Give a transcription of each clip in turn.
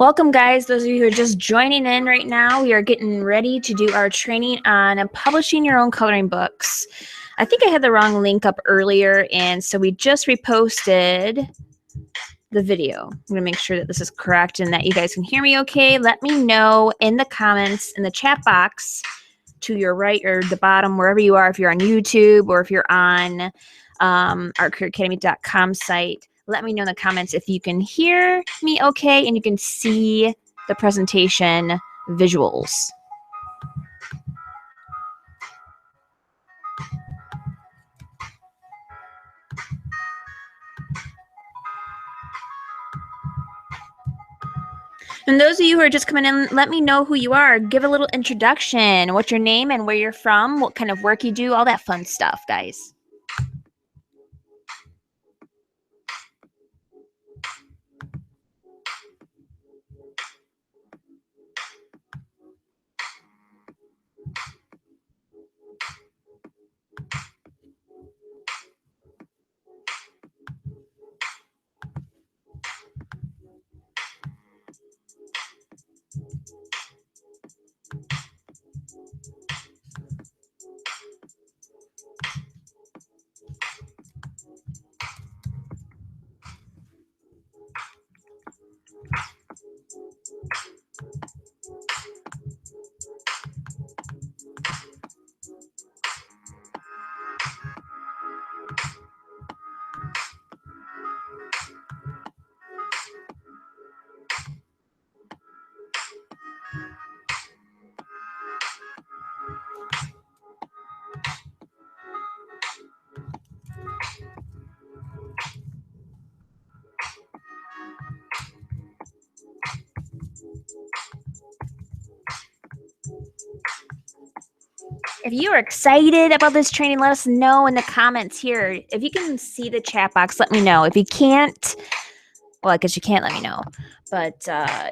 Welcome, guys. Those of you who are just joining in right now, we are getting ready to do our training on publishing your own coloring books. I think I had the wrong link up earlier, and so we just reposted the video. I'm going to make sure that this is correct and that you guys can hear me okay. Let me know in the comments, in the chat box to your right or the bottom, wherever you are, if you're on YouTube or if you're on artcareeracademy.com site. Let me know in the comments if you can hear me okay and you can see the presentation visuals. And those of you who are just coming in, let me know who you are. Give a little introduction, what's your name and where you're from, what kind of work you do, all that fun stuff, guys. If you are excited about this training, let us know in the comments here. If you can see the chat box, let me know. If you can't, well, I guess you can't let me know. But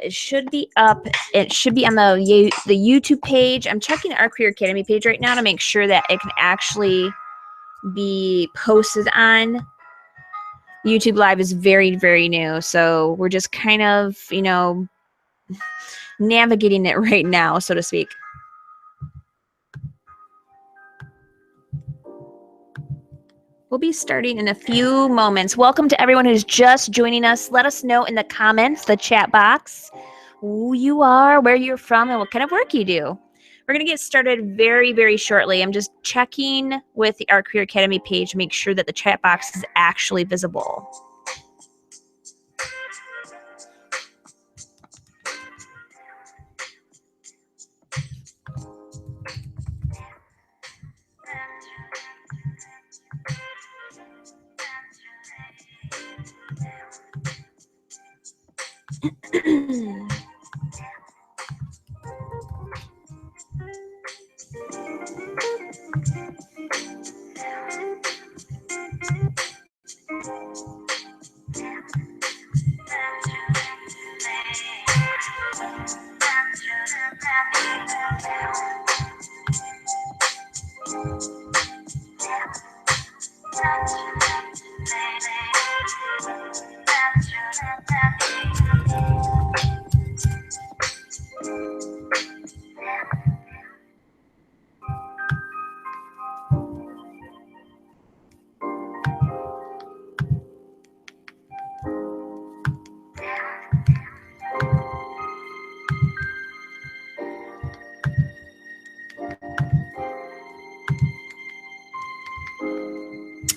it should be up. It should be on the YouTube page. I'm checking our Career Academy page right now to make sure that it can actually be posted on YouTube Live. Is very, very new. So we're just kind of, navigating it right now, so to speak. We'll be starting in a few moments. Welcome to everyone who's just joining us. Let us know in the comments, the chat box, who you are, where you're from, and what kind of work you do. We're going to get started very, very shortly. I'm just checking with our Career Academy page to make sure that the chat box is actually visible.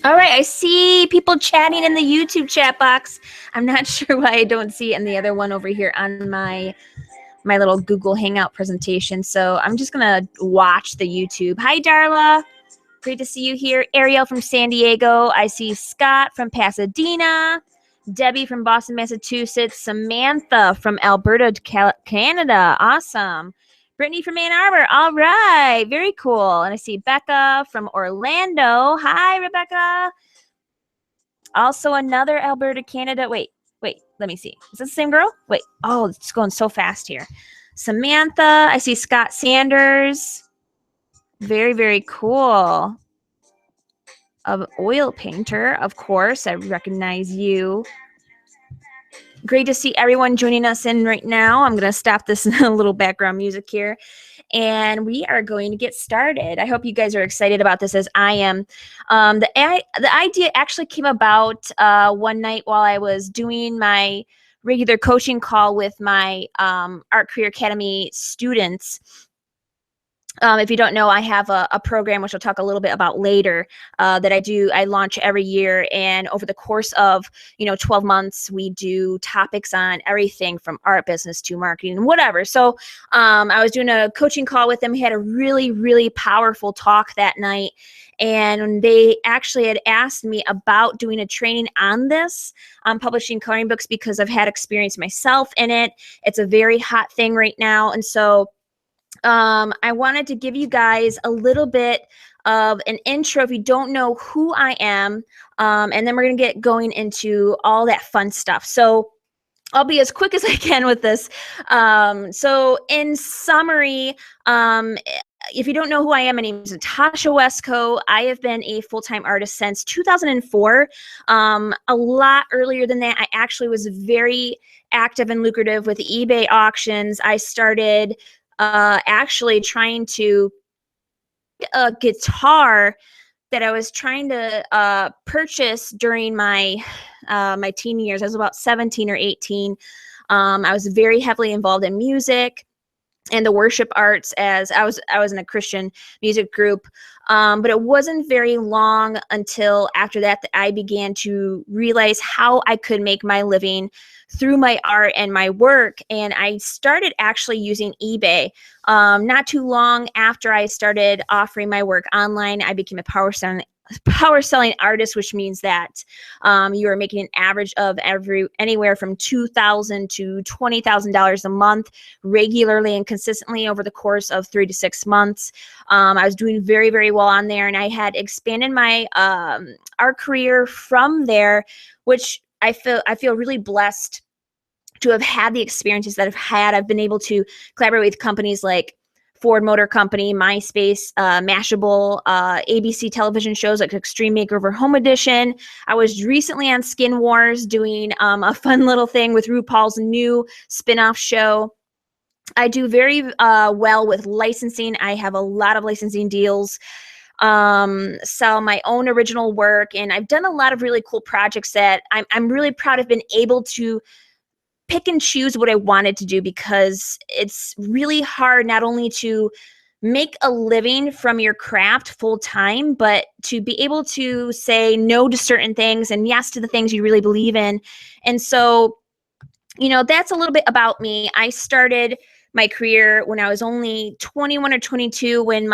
All right, I see people chatting in the YouTube chat box. I'm not sure why I don't see it in the other one over here on my little Google Hangout presentation. So I'm just going to watch the YouTube. Hi, Darla. Great to see you here. Ariel from San Diego. I see Scott from Pasadena. Debbie from Boston, Massachusetts. Samantha from Alberta, Canada. Awesome. Brittany from Ann Arbor. All right. Very cool. And I see Becca from Orlando. Hi, Rebecca. Also another Alberta, Canada. Wait. Let me see. Is this the same girl? Wait. Oh, it's going so fast here. Samantha. I see Scott Sanders. Very, very cool. Of oil painter, of course. I recognize you. great to see everyone joining us in right now. I'm going to stop this little background music here, and we are going to get started. I hope you guys are excited about this as I am. The idea actually came about one night while I was doing my regular coaching call with my Art Career Academy students. If you don't know, I have a program, which I'll talk a little bit about later, that I launch every year. And over the course of, 12 months, we do topics on everything from art, business to marketing and whatever. So I was doing a coaching call with them. We had a really, really powerful talk that night. And they actually had asked me about doing a training on this, on publishing coloring books, because I've had experience myself in it. It's a very hot thing right now. And so I wanted to give you guys a little bit of an intro if you don't know who I am, and then we're going to get going into all that fun stuff. So I'll be as quick as I can with this. So in summary, if you don't know who I am, my name is Natasha Wescoat. I have been a full-time artist since 2004. A lot earlier than that, I actually was very active and lucrative with eBay auctions. I started actually trying to a guitar that I was trying to purchase during my my teen years. I was about 17 or 18. I was very heavily involved in music and the worship arts, as I was in a Christian music group. But it wasn't very long until after that I began to realize how I could make my living through my art and my work. And I started actually using eBay. Not too long after I started offering my work online, I became a power selling artist, which means that you are making an average of anywhere from $2,000 to $20,000 a month regularly and consistently over the course of 3 to 6 months. I was doing very, very well on there, and I had expanded my art career from there, which I feel really blessed to have had the experiences that I've had. I've been able to collaborate with companies like Ford Motor Company, MySpace, Mashable, ABC television shows like Extreme Makeover Home Edition. I was recently on Skin Wars doing a fun little thing with RuPaul's new spinoff show. I do very well with licensing. I have a lot of licensing deals, sell my own original work, and I've done a lot of really cool projects that I'm really proud of been able to pick and choose what I wanted to do, because it's really hard not only to make a living from your craft full time, but to be able to say no to certain things and yes to the things you really believe in. And so, that's a little bit about me. I started my career when I was only 21 or 22, when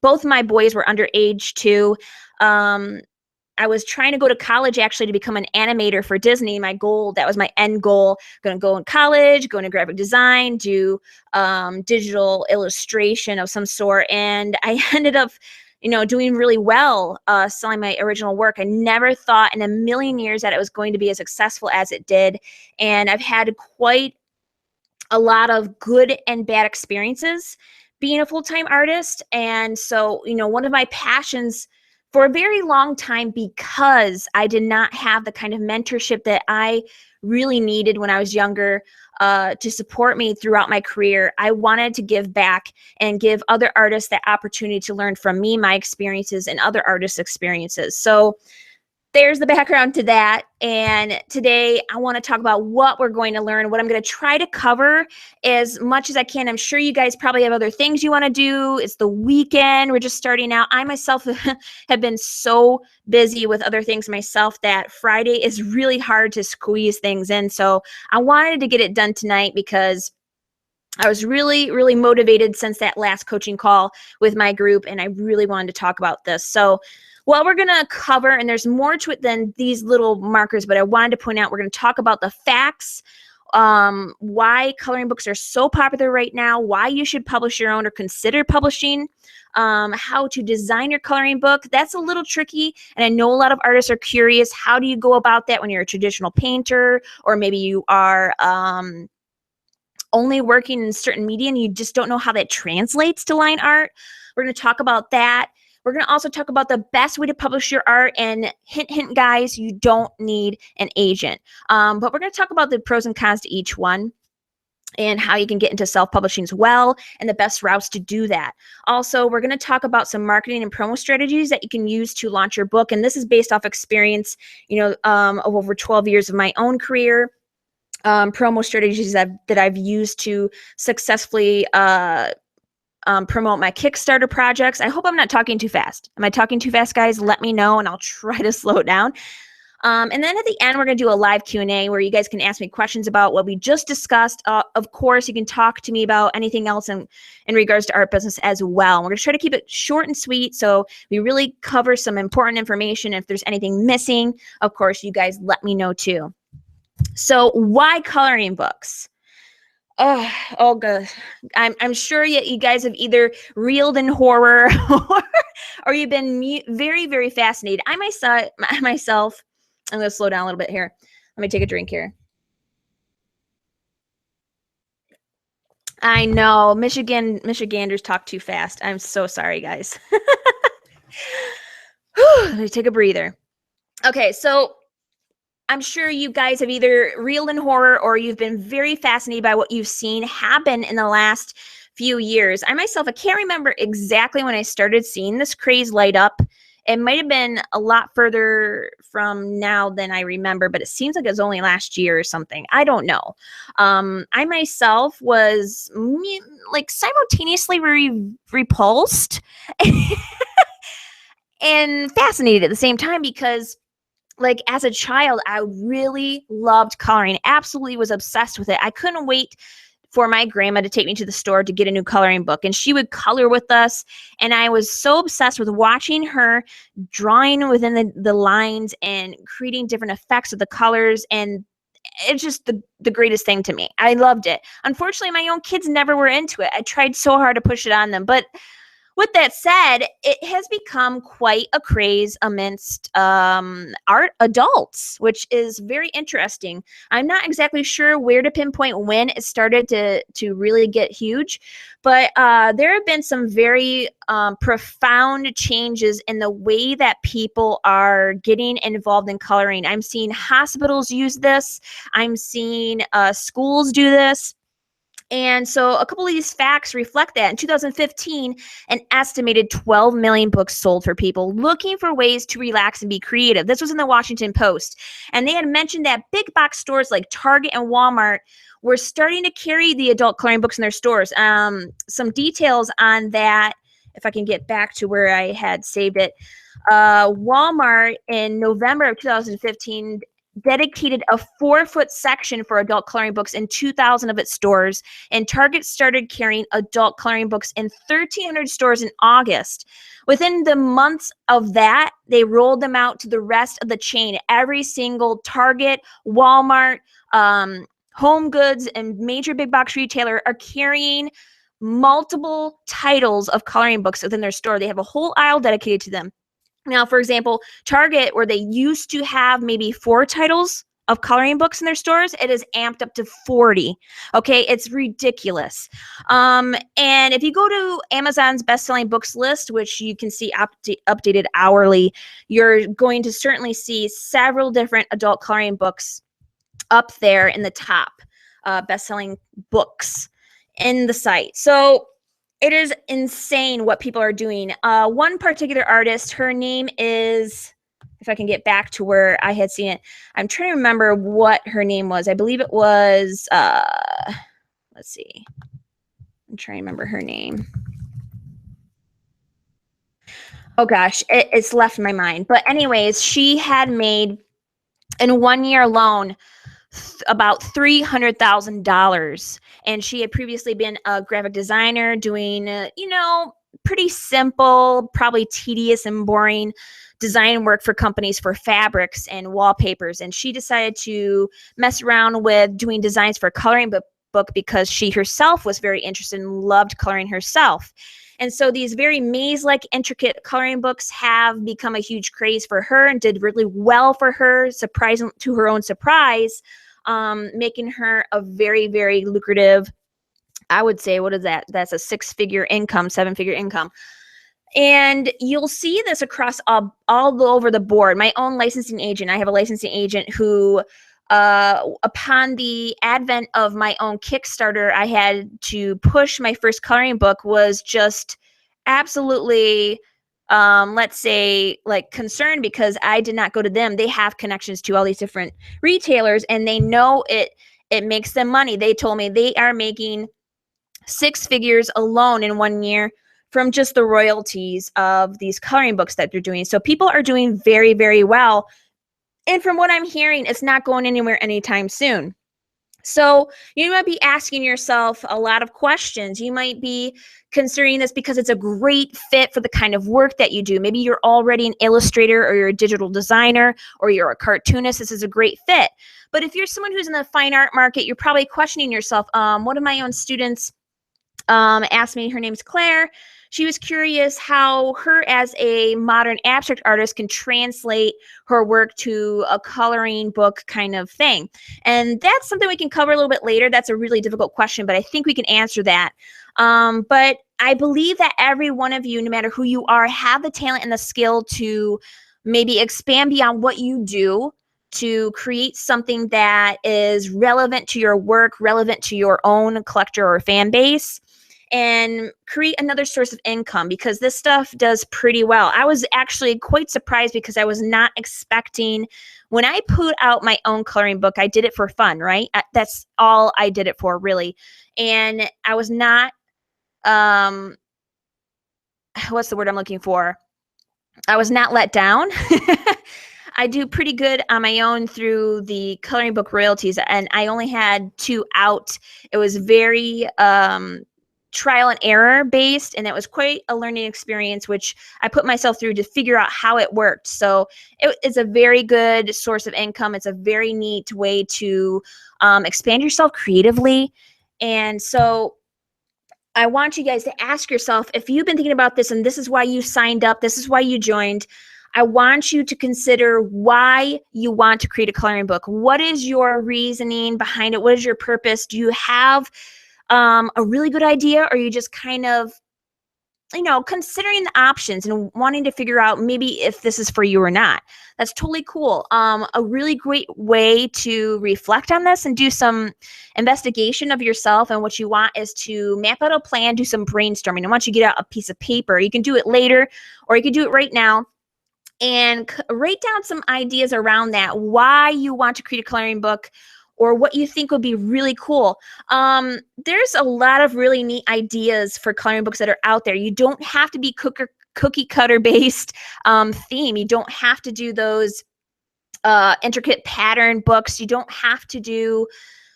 both my boys were underage too. I was trying to go to college actually to become an animator for Disney. That was my end goal. Going to go in college, go into graphic design, do digital illustration of some sort. And I ended up, doing really well selling my original work. I never thought in a million years that it was going to be as successful as it did. And I've had quite a lot of good and bad experiences being a full-time artist. And so, one of my passions for a very long time, because I did not have the kind of mentorship that I really needed when I was younger to support me throughout my career, I wanted to give back and give other artists that opportunity to learn from me, my experiences, and other artists' experiences. So there's the background to that. And today I want to talk about what we're going to learn, what I'm going to try to cover as much as I can. I'm sure you guys probably have other things you want to do. It's the weekend. We're just starting out. I myself have been so busy with other things myself that Friday is really hard to squeeze things in. So I wanted to get it done tonight because I was really, really motivated since that last coaching call with my group, and I really wanted to talk about this. So what we're going to cover, and there's more to it than these little markers, but I wanted to point out, we're going to talk about the facts, why coloring books are so popular right now, why you should publish your own or consider publishing, how to design your coloring book. That's a little tricky, and I know a lot of artists are curious. How do you go about that when you're a traditional painter, or maybe you are only working in certain media and you just don't know how that translates to line art? We're going to talk about that. We're going to also talk about the best way to publish your art, and hint, hint, guys, you don't need an agent. But we're going to talk about the pros and cons to each one, and how you can get into self-publishing as well, and the best routes to do that. Also, we're going to talk about some marketing and promo strategies that you can use to launch your book. And this is based off experience, of over 12 years of my own career. Promo strategies that I've used to successfully promote my Kickstarter projects. I hope I'm not talking too fast. Am I talking too fast, guys? Let me know, and I'll try to slow it down. And then at the end, we're going to do a live Q&A where you guys can ask me questions about what we just discussed. Of course, you can talk to me about anything else in regards to art business as well. We're going to try to keep it short and sweet, so we really cover some important information. If there's anything missing, of course, you guys let me know too. So why coloring books? Oh, good. I'm sure you guys have either reeled in horror or you've been very, very fascinated. I myself, I'm going to slow down a little bit here. Let me take a drink here. I know, Michiganders talk too fast. I'm so sorry, guys. Let me take a breather. Okay, so I'm sure you guys have either reeled in horror or you've been very fascinated by what you've seen happen in the last few years. I can't remember exactly when I started seeing this craze light up. It might have been a lot further from now than I remember, but it seems like it was only last year or something. I don't know. I myself was simultaneously repulsed and fascinated at the same time, because as a child, I really loved coloring, absolutely was obsessed with it. I couldn't wait for my grandma to take me to the store to get a new coloring book, and she would color with us. And I was so obsessed with watching her drawing within the lines and creating different effects of the colors. And it's just the greatest thing to me. I loved it. Unfortunately, my own kids never were into it. I tried so hard to push it on them, but with that said, it has become quite a craze amongst art adults, which is very interesting. I'm not exactly sure where to pinpoint when it started to really get huge, but there have been some very profound changes in the way that people are getting involved in coloring. I'm seeing hospitals use this. I'm seeing schools do this. And so a couple of these facts reflect that. In 2015, an estimated 12 million books sold for people looking for ways to relax and be creative. This was in the Washington Post. And they had mentioned that big box stores like Target and Walmart were starting to carry the adult coloring books in their stores. Some details on that, if I can get back to where I had saved it. Walmart in November of 2015 dedicated a 4-foot section for adult coloring books in 2,000 of its stores, and Target started carrying adult coloring books in 1,300 stores in August. Within the months of that, they rolled them out to the rest of the chain. Every single Target, Walmart, Home Goods, and major big box retailer are carrying multiple titles of coloring books within their store. They have a whole aisle dedicated to them. Now, for example, Target, where they used to have maybe 4 titles of coloring books in their stores, it is amped up to 40. Okay, it's ridiculous. And if you go to Amazon's best-selling books list, which you can see updated hourly, you're going to certainly see several different adult coloring books up there in the top best-selling books in the site. So it is insane what people are doing. One particular artist, her name is, if I can get back to where I had seen it, I'm trying to remember what her name was. I believe it was, let's see. I'm trying to remember her name. Oh gosh, it's left my mind. But anyways, she had made in 1 year alone about $300,000, and she had previously been a graphic designer doing pretty simple, probably tedious and boring design work for companies for fabrics and wallpapers. And she decided to mess around with doing designs for a coloring book because she herself was very interested and loved coloring herself. And so these very maze-like intricate coloring books have become a huge craze for her and did really well for her, surprising to her own surprise, making her a very, very lucrative, I would say, what is that? That's a 6-figure income, 7-figure income. And you'll see this across all over the board. My own licensing agent, I have a licensing agent who, upon the advent of my own Kickstarter, I had to push my first coloring book, was just absolutely, let's say, like, concerned because I did not go to them. They have connections to all these different retailers, and they know it makes them money. They told me they are making six figures alone in 1 year from just the royalties of these coloring books that they're doing. So people are doing very, very well. And from what I'm hearing, it's not going anywhere anytime soon. So you might be asking yourself a lot of questions. You might be considering this because it's a great fit for the kind of work that you do. Maybe you're already an illustrator, or you're a digital designer, or you're a cartoonist. This is a great fit. But if you're someone who's in the fine art market, you're probably questioning yourself. One of my own students asked me, her name's Claire. She was curious how her, as a modern abstract artist, can translate her work to a coloring book kind of thing. And that's something we can cover a little bit later. That's a really difficult question, but I think we can answer that. But I believe that every one of you, no matter who you are, have the talent and the skill to maybe expand beyond what you do, to create something that is relevant to your work, relevant to your own collector or fan base, and create another source of income, because this stuff does pretty well. I was actually quite surprised because I was not expecting, when I put out my own coloring book, I did it for fun, right? That's all I did it for, really. And I was not, what's the word I'm looking for? I was not let down. I do pretty good on my own through the coloring book royalties, and I only had 2 out. It was very trial and error based, and it was quite a learning experience, which I put myself through to figure out how it worked. So it's a very good source of income. It's a very neat way to expand yourself creatively. And so I want you guys to ask yourself, if you've been thinking about this and this is why you signed up, this is why you joined, I want you to consider why you want to create a coloring book. What is your reasoning behind it? What is your purpose? Do you have a really good idea, or are you just kind of, considering the options and wanting to figure out maybe if this is for you or not? That's totally cool. A really great way to reflect on this and do some investigation of yourself and what you want is to map out a plan, do some brainstorming. I want you to get out a piece of paper. You can do it later, or you can do it right now, and write down some ideas around that, why you want to create a coloring book, or what you think would be really cool. There's a lot of really neat ideas for coloring books that are out there. You don't have to be cookie cutter based theme. You don't have to do those intricate pattern books. You don't have to do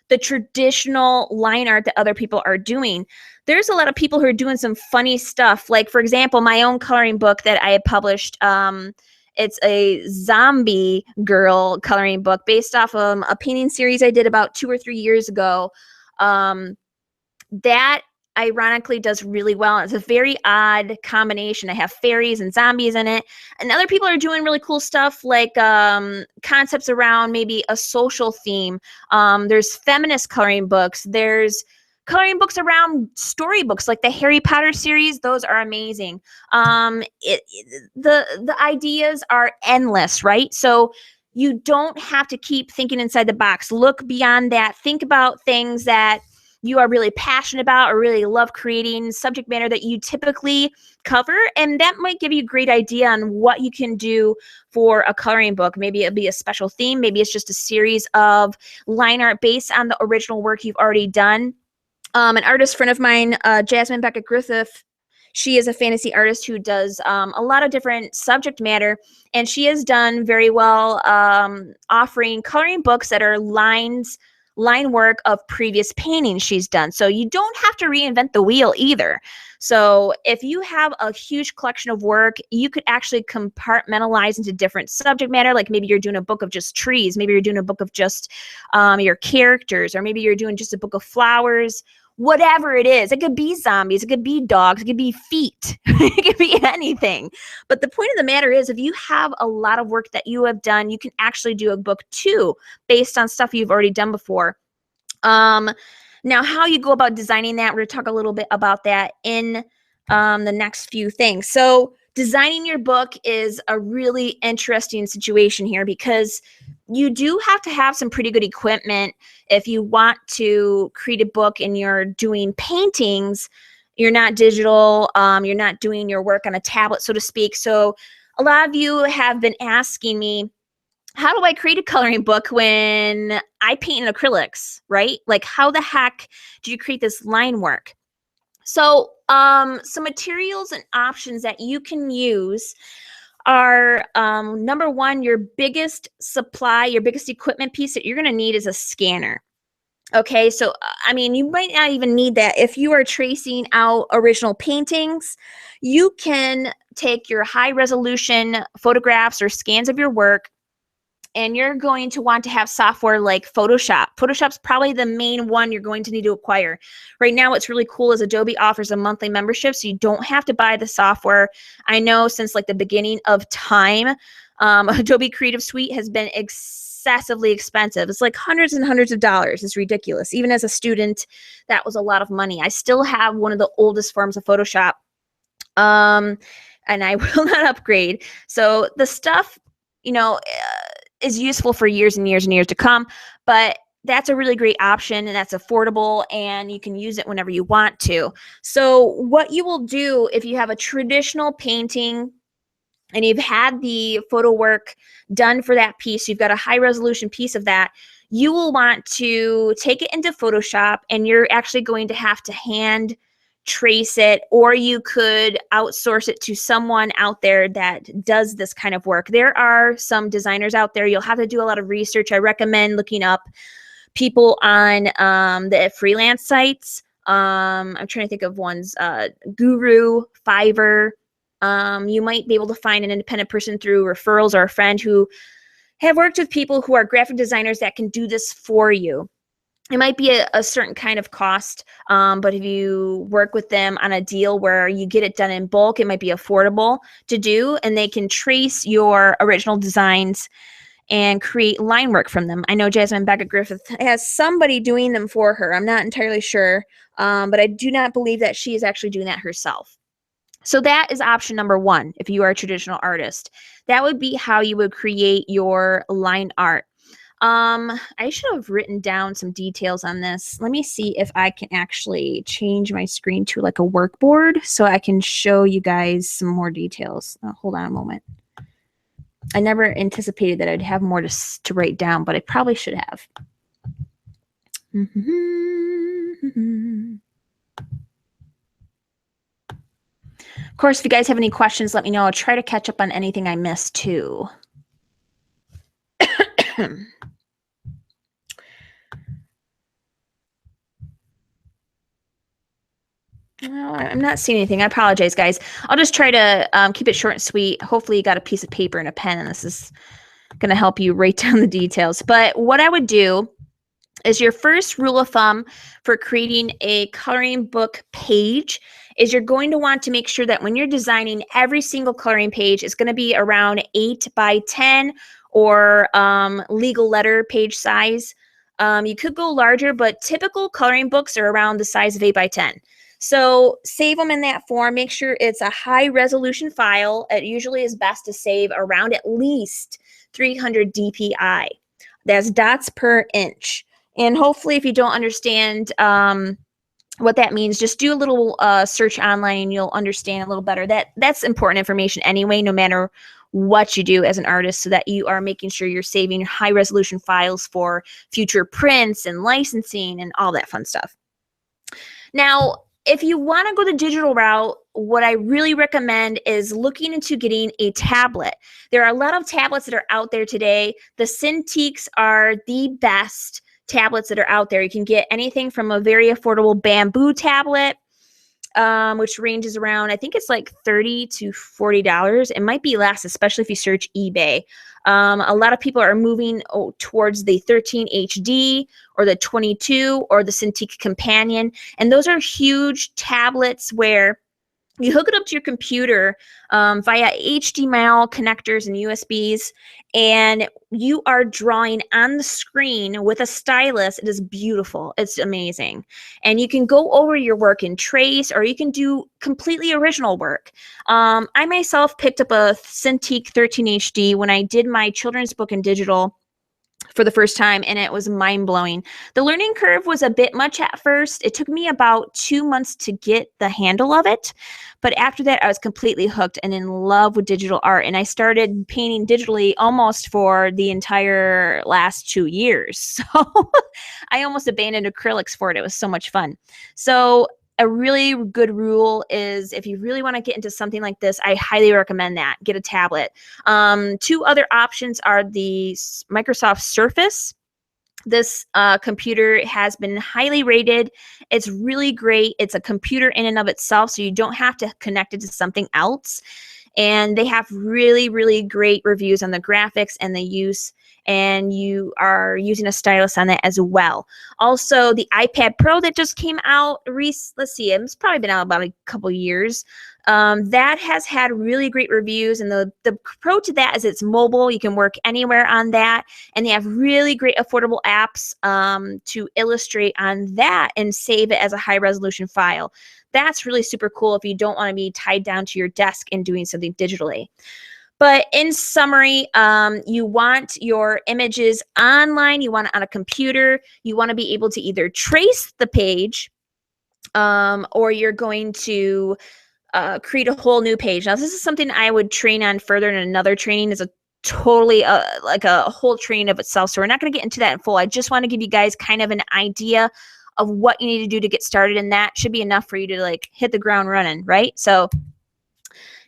the traditional line art that other people are doing. There's a lot of people who are doing some funny stuff. Like, for example, my own coloring book that I had published, it's a zombie girl coloring book based off of a painting series I did about 2 or 3 years ago. That ironically does really well. It's a very odd combination. I have fairies and zombies in it. And other people are doing really cool stuff, like concepts around maybe a social theme. There's feminist coloring books. There's coloring books around storybooks, like the Harry Potter series. Those are amazing. The ideas are endless, right? So you don't have to keep thinking inside the box. Look beyond that. Think about things that you are really passionate about or really love creating, subject matter that you typically cover, and that might give you a great idea on what you can do for a coloring book. Maybe it'll be a special theme. Maybe it's just a series of line art based on the original work you've already done. An artist friend of mine, Jasmine Beckett Griffith, she is a fantasy artist who does a lot of different subject matter, and she has done very well offering coloring books that are line work of previous paintings she's done. So you don't have to reinvent the wheel either. So if you have a huge collection of work, you could actually compartmentalize into different subject matter. Like maybe you're doing a book of just trees. Maybe you're doing a book of just your characters, or maybe you're doing just a book of flowers. Whatever it is, it could be zombies, it could be dogs, it could be feet, it could be anything. But the point of the matter is, if you have a lot of work that you have done, you can actually do a book too, based on stuff you've already done before. Now, how you go about designing that, we're going to talk a little bit about that in the next few things. So designing your book is a really interesting situation here because you do have to have some pretty good equipment if you want to create a book and you're doing paintings. You're not digital. You're not doing your work on a tablet, so to speak. So a lot of you have been asking me, how do I create a coloring book when I paint in acrylics, right? Like, how the heck do you create this line work? So some materials and options that you can use are, number one, your biggest supply, your biggest equipment piece that you're going to need is a scanner. Okay, so I mean, you might not even need that. If you are tracing out original paintings, you can take your high resolution photographs or scans of your work, and you're going to want to have software like Photoshop. Photoshop's probably the main one you're going to need to acquire. Right now, what's really cool is Adobe offers a monthly membership, so you don't have to buy the software. I know since like the beginning of time, Adobe Creative Suite has been excessively expensive. It's like hundreds and hundreds of dollars. It's ridiculous. Even as a student, that was a lot of money. I still have one of the oldest forms of Photoshop, and I will not upgrade. So the stuff, is useful for years and years and years to come, but that's a really great option, and that's affordable, and you can use it whenever you want to. So what you will do if you have a traditional painting and you've had the photo work done for that piece, you've got a high resolution piece of that, you will want to take it into Photoshop, and you're actually going to have to hand trace it, or you could outsource it to someone out there that does this kind of work. There are some designers out there. You'll have to do a lot of research. I recommend looking up people on the freelance sites. I'm trying to think of ones, Guru, Fiverr. You might be able to find an independent person through referrals or a friend who have worked with people who are graphic designers that can do this for you. It might be a certain kind of cost, but if you work with them on a deal where you get it done in bulk, it might be affordable to do, and they can trace your original designs and create line work from them. I know Jasmine Beckett Griffith has somebody doing them for her. I'm not entirely sure, but I do not believe that she is actually doing that herself. So that is option number one. If you are a traditional artist, that would be how you would create your line art. I should have written down some details on this. Let me see if I can actually change my screen to like a workboard so I can show you guys some more details. Hold on a moment. I never anticipated that I'd have more to write down, but I probably should have. Of course, if you guys have any questions, let me know. I'll try to catch up on anything I missed too. No, I'm not seeing anything. I apologize, guys. I'll just try to keep it short and sweet. Hopefully you got a piece of paper and a pen, and this is going to help you write down the details. But what I would do is, your first rule of thumb for creating a coloring book page is you're going to want to make sure that when you're designing, every single coloring page is going to be around 8 by 10 or legal letter page size. You could go larger, but typical coloring books are around the size of 8 by 10. So save them in that form. Make sure it's a high resolution file. It usually is best to save around at least 300 dpi. That's dots per inch. And hopefully, if you don't understand what that means, just do a little search online and you'll understand a little better. That's important information anyway, no matter what you do as an artist, so that you are making sure you're saving high resolution files for future prints and licensing and all that fun stuff. Now, if you want to go the digital route, what I really recommend is looking into getting a tablet. There are a lot of tablets that are out there today. The Cintiqs are the best tablets that are out there. You can get anything from a very affordable bamboo tablet, which ranges around, I think it's like $30 to $40. It might be less, especially if you search eBay. A lot of people are moving towards the 13 HD or the 22 or the Cintiq Companion. And those are huge tablets where You hook it up to your computer via HDMI connectors and USBs, and you are drawing on the screen with a stylus. It is beautiful. It's amazing. And you can go over your work in trace, or you can do completely original work. I myself picked up a Cintiq 13 HD when I did my children's book in digital for the first time, and it was mind-blowing. The learning curve was a bit much at first. It took me about 2 months to get the handle of it, but after that I was completely hooked and in love with digital art, and I started painting digitally almost for the entire last 2 years. So I almost abandoned acrylics for it. It was so much fun. So a really good rule is, if you really want to get into something like this, I highly recommend that. Get a tablet. Two other options are the Microsoft Surface. This computer has been highly rated. It's really great. It's a computer in and of itself, so you don't have to connect it to something else. And they have really, really great reviews on the graphics and the use, and you are using a stylus on it as well. Also, the iPad Pro that just came out, let's see, it's probably been out about a couple years. That has had really great reviews, and the pro to that is it's mobile. You can work anywhere on that, and they have really great affordable apps to illustrate on that and save it as a high resolution file. That's really super cool if you don't want to be tied down to your desk and doing something digitally. But in summary, you want your images online, you want it on a computer, you want to be able to either trace the page, or you're going to create a whole new page. Now, this is something I would train on further in another training. Is a totally like a whole training of itself. So we're not going to get into that in full. I just want to give you guys kind of an idea of what you need to do to get started, and that should be enough for you to like hit the ground running, right? So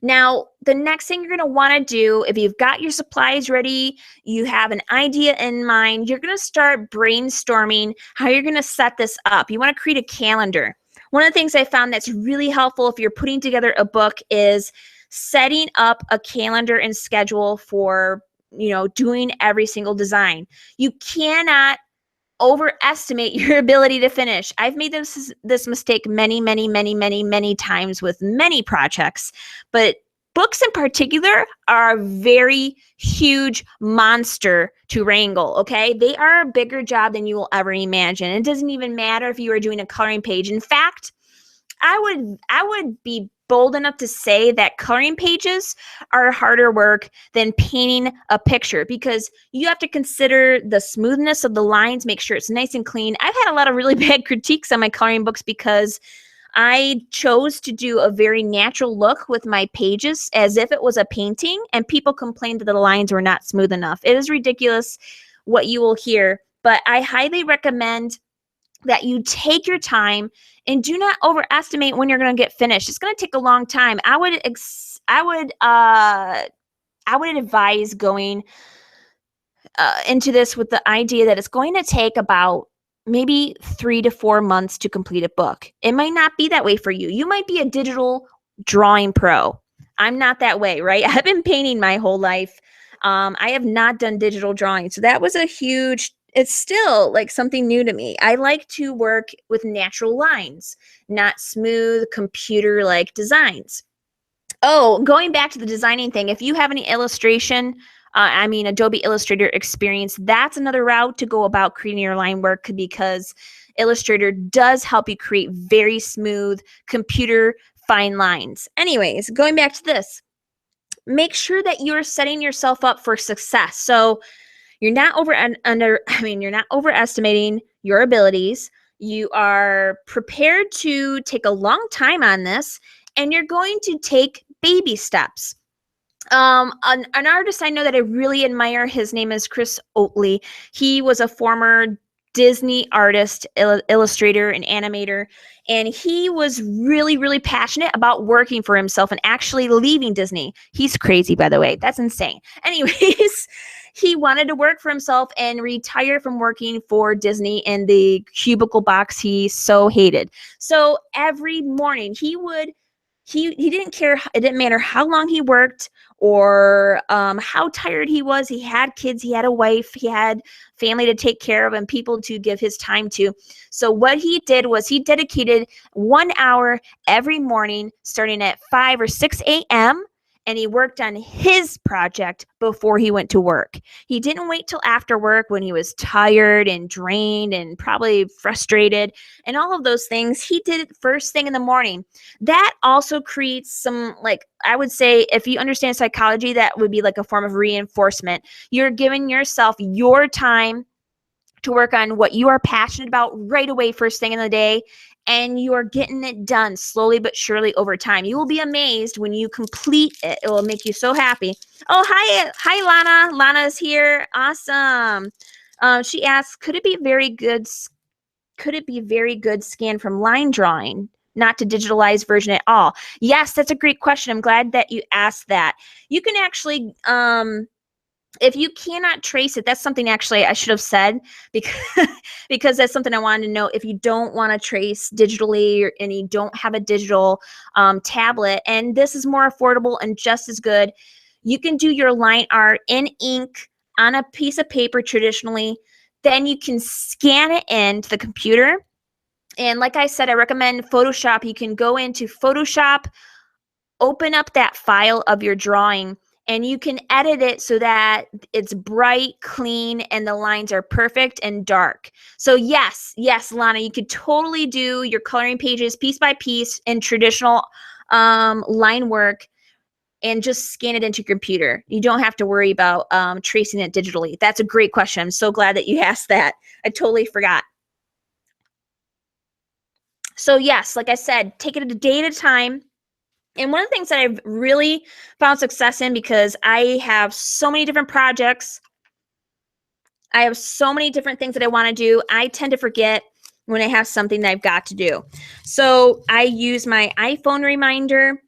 now the next thing you're going to want to do, if you've got your supplies ready, you have an idea in mind, you're going to start brainstorming how you're going to set this up. You want to create a calendar. One of the things I found that's really helpful if you're putting together a book is setting up a calendar and schedule for, doing every single design. You cannot overestimate your ability to finish. I've made this mistake many times with many projects, but books in particular are a very huge monster to wrangle, okay? They are a bigger job than you will ever imagine. It doesn't even matter if you are doing a coloring page. In fact, I would be bold enough to say that coloring pages are harder work than painting a picture, because you have to consider the smoothness of the lines, make sure it's nice and clean. I've had a lot of really bad critiques on my coloring books because I chose to do a very natural look with my pages as if it was a painting, and people complained that the lines were not smooth enough. It is ridiculous what you will hear, but I highly recommend that you take your time and do not overestimate when you're going to get finished. It's going to take a long time. I would advise going into this with the idea that it's going to take about maybe 3 to 4 months to complete a book. It might not be that way for you. You might be a digital drawing pro. I'm not that way, right? I've been painting my whole life. I have not done digital drawing. So that was it's still like something new to me. I like to work with natural lines, not smooth computer-like designs. Oh, going back to the designing thing, if you have any illustration, Adobe Illustrator experience, that's another route to go about creating your line work, because Illustrator does help you create very smooth computer fine lines. Anyways, going back to this, make sure that you're setting yourself up for success. So you're not you're not overestimating your abilities. You are prepared to take a long time on this, and you're going to take baby steps. An artist I know that I really admire, his name is Chris Oatley. He was a former Disney artist, illustrator, and animator, and he was really, really passionate about working for himself and actually leaving Disney. He's crazy, by the way. That's insane. Anyways, he wanted to work for himself and retire from working for Disney in the cubicle box he so hated. So every morning he would he didn't care. It didn't matter how long he worked or how tired he was. He had kids, he had a wife, he had family to take care of and people to give his time to. So what he did was he dedicated 1 hour every morning starting at 5 or 6 a.m. and he worked on his project before he went to work. He didn't wait till after work when he was tired and drained and probably frustrated and all of those things. He did it first thing in the morning. That also creates some, like, I would say, if you understand psychology, that would be like a form of reinforcement. You're giving yourself your time to work on what you are passionate about right away, first thing in the day, and you are getting it done slowly but surely over time. You will be amazed when you complete it. It will make you so happy. Oh, hi Lana. Lana's here. Awesome. She asks, could it be very good scan from line drawing, not to digitalized version at all? Yes, that's a great question. I'm glad that you asked that. You can actually if you cannot trace it, that's something actually I should have said, because because that's something I wanted to know. If you don't want to trace digitally and you don't have a digital tablet, and this is more affordable and just as good, you can do your line art in ink on a piece of paper traditionally. Then you can scan it into the computer. And like I said, I recommend Photoshop. You can go into Photoshop, open up that file of your drawing, and you can edit it so that it's bright, clean, and the lines are perfect and dark. So yes, Lana, you could totally do your coloring pages piece by piece in traditional line work and just scan it into your computer. You don't have to worry about tracing it digitally. That's a great question. I'm so glad that you asked that. I totally forgot. So yes, like I said, take it a day at a time. And one of the things that I've really found success in, because I have so many different projects, I have so many different things that I want to do, I tend to forget when I have something that I've got to do. So I use my iPhone reminder.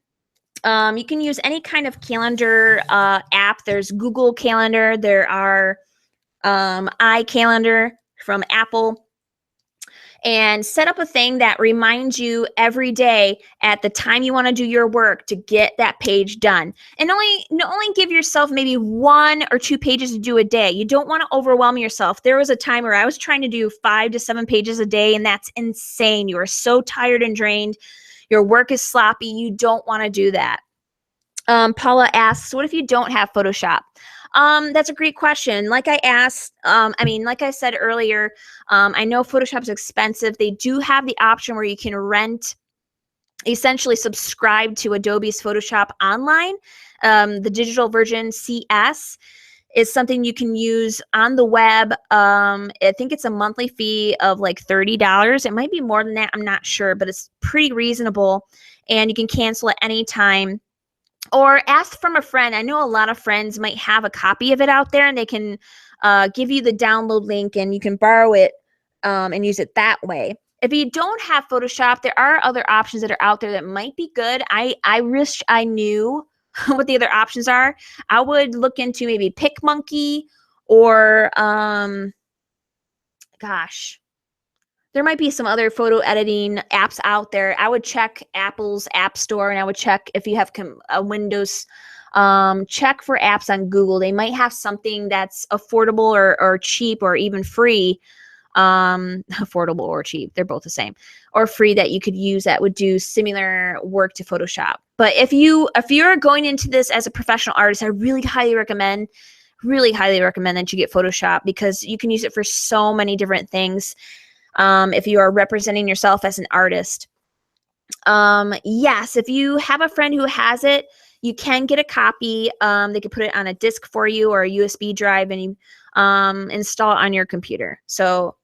You can use any kind of calendar app. There's Google Calendar. There are iCalendar from Apple. And set up a thing that reminds you every day at the time you want to do your work to get that page done. And only give yourself maybe 1 or 2 pages to do a day. You don't want to overwhelm yourself. There was a time where I was trying to do 5 to 7 pages a day, and that's insane. You are so tired and drained. Your work is sloppy. You don't want to do that. Paula asks, what if you don't have Photoshop? That's a great question. Like I said earlier, I know Photoshop is expensive. They do have the option where you can essentially subscribe to Adobe's Photoshop online. The digital version CS is something you can use on the web. I think it's a monthly fee of like $30. It might be more than that. I'm not sure, but it's pretty reasonable, and you can cancel at any time. Or ask from a friend. I know a lot of friends might have a copy of it out there, and they can give you the download link, and you can borrow it and use it that way. If you don't have Photoshop, there are other options that are out there that might be good. I wish I knew what the other options are. I would look into maybe PicMonkey or gosh, there might be some other photo editing apps out there. I would check Apple's App Store, and I would check if you have a Windows. Check for apps on Google. They might have something that's affordable or cheap or even free. Affordable or cheap, they're both the same, or free, that you could use that would do similar work to Photoshop. But if you're going into this as a professional artist, I really highly recommend that you get Photoshop, because you can use it for so many different things. If you are representing yourself as an artist. Yes, if you have a friend who has it, you can get a copy. They can put it on a disk for you or a USB drive, and you install it on your computer. So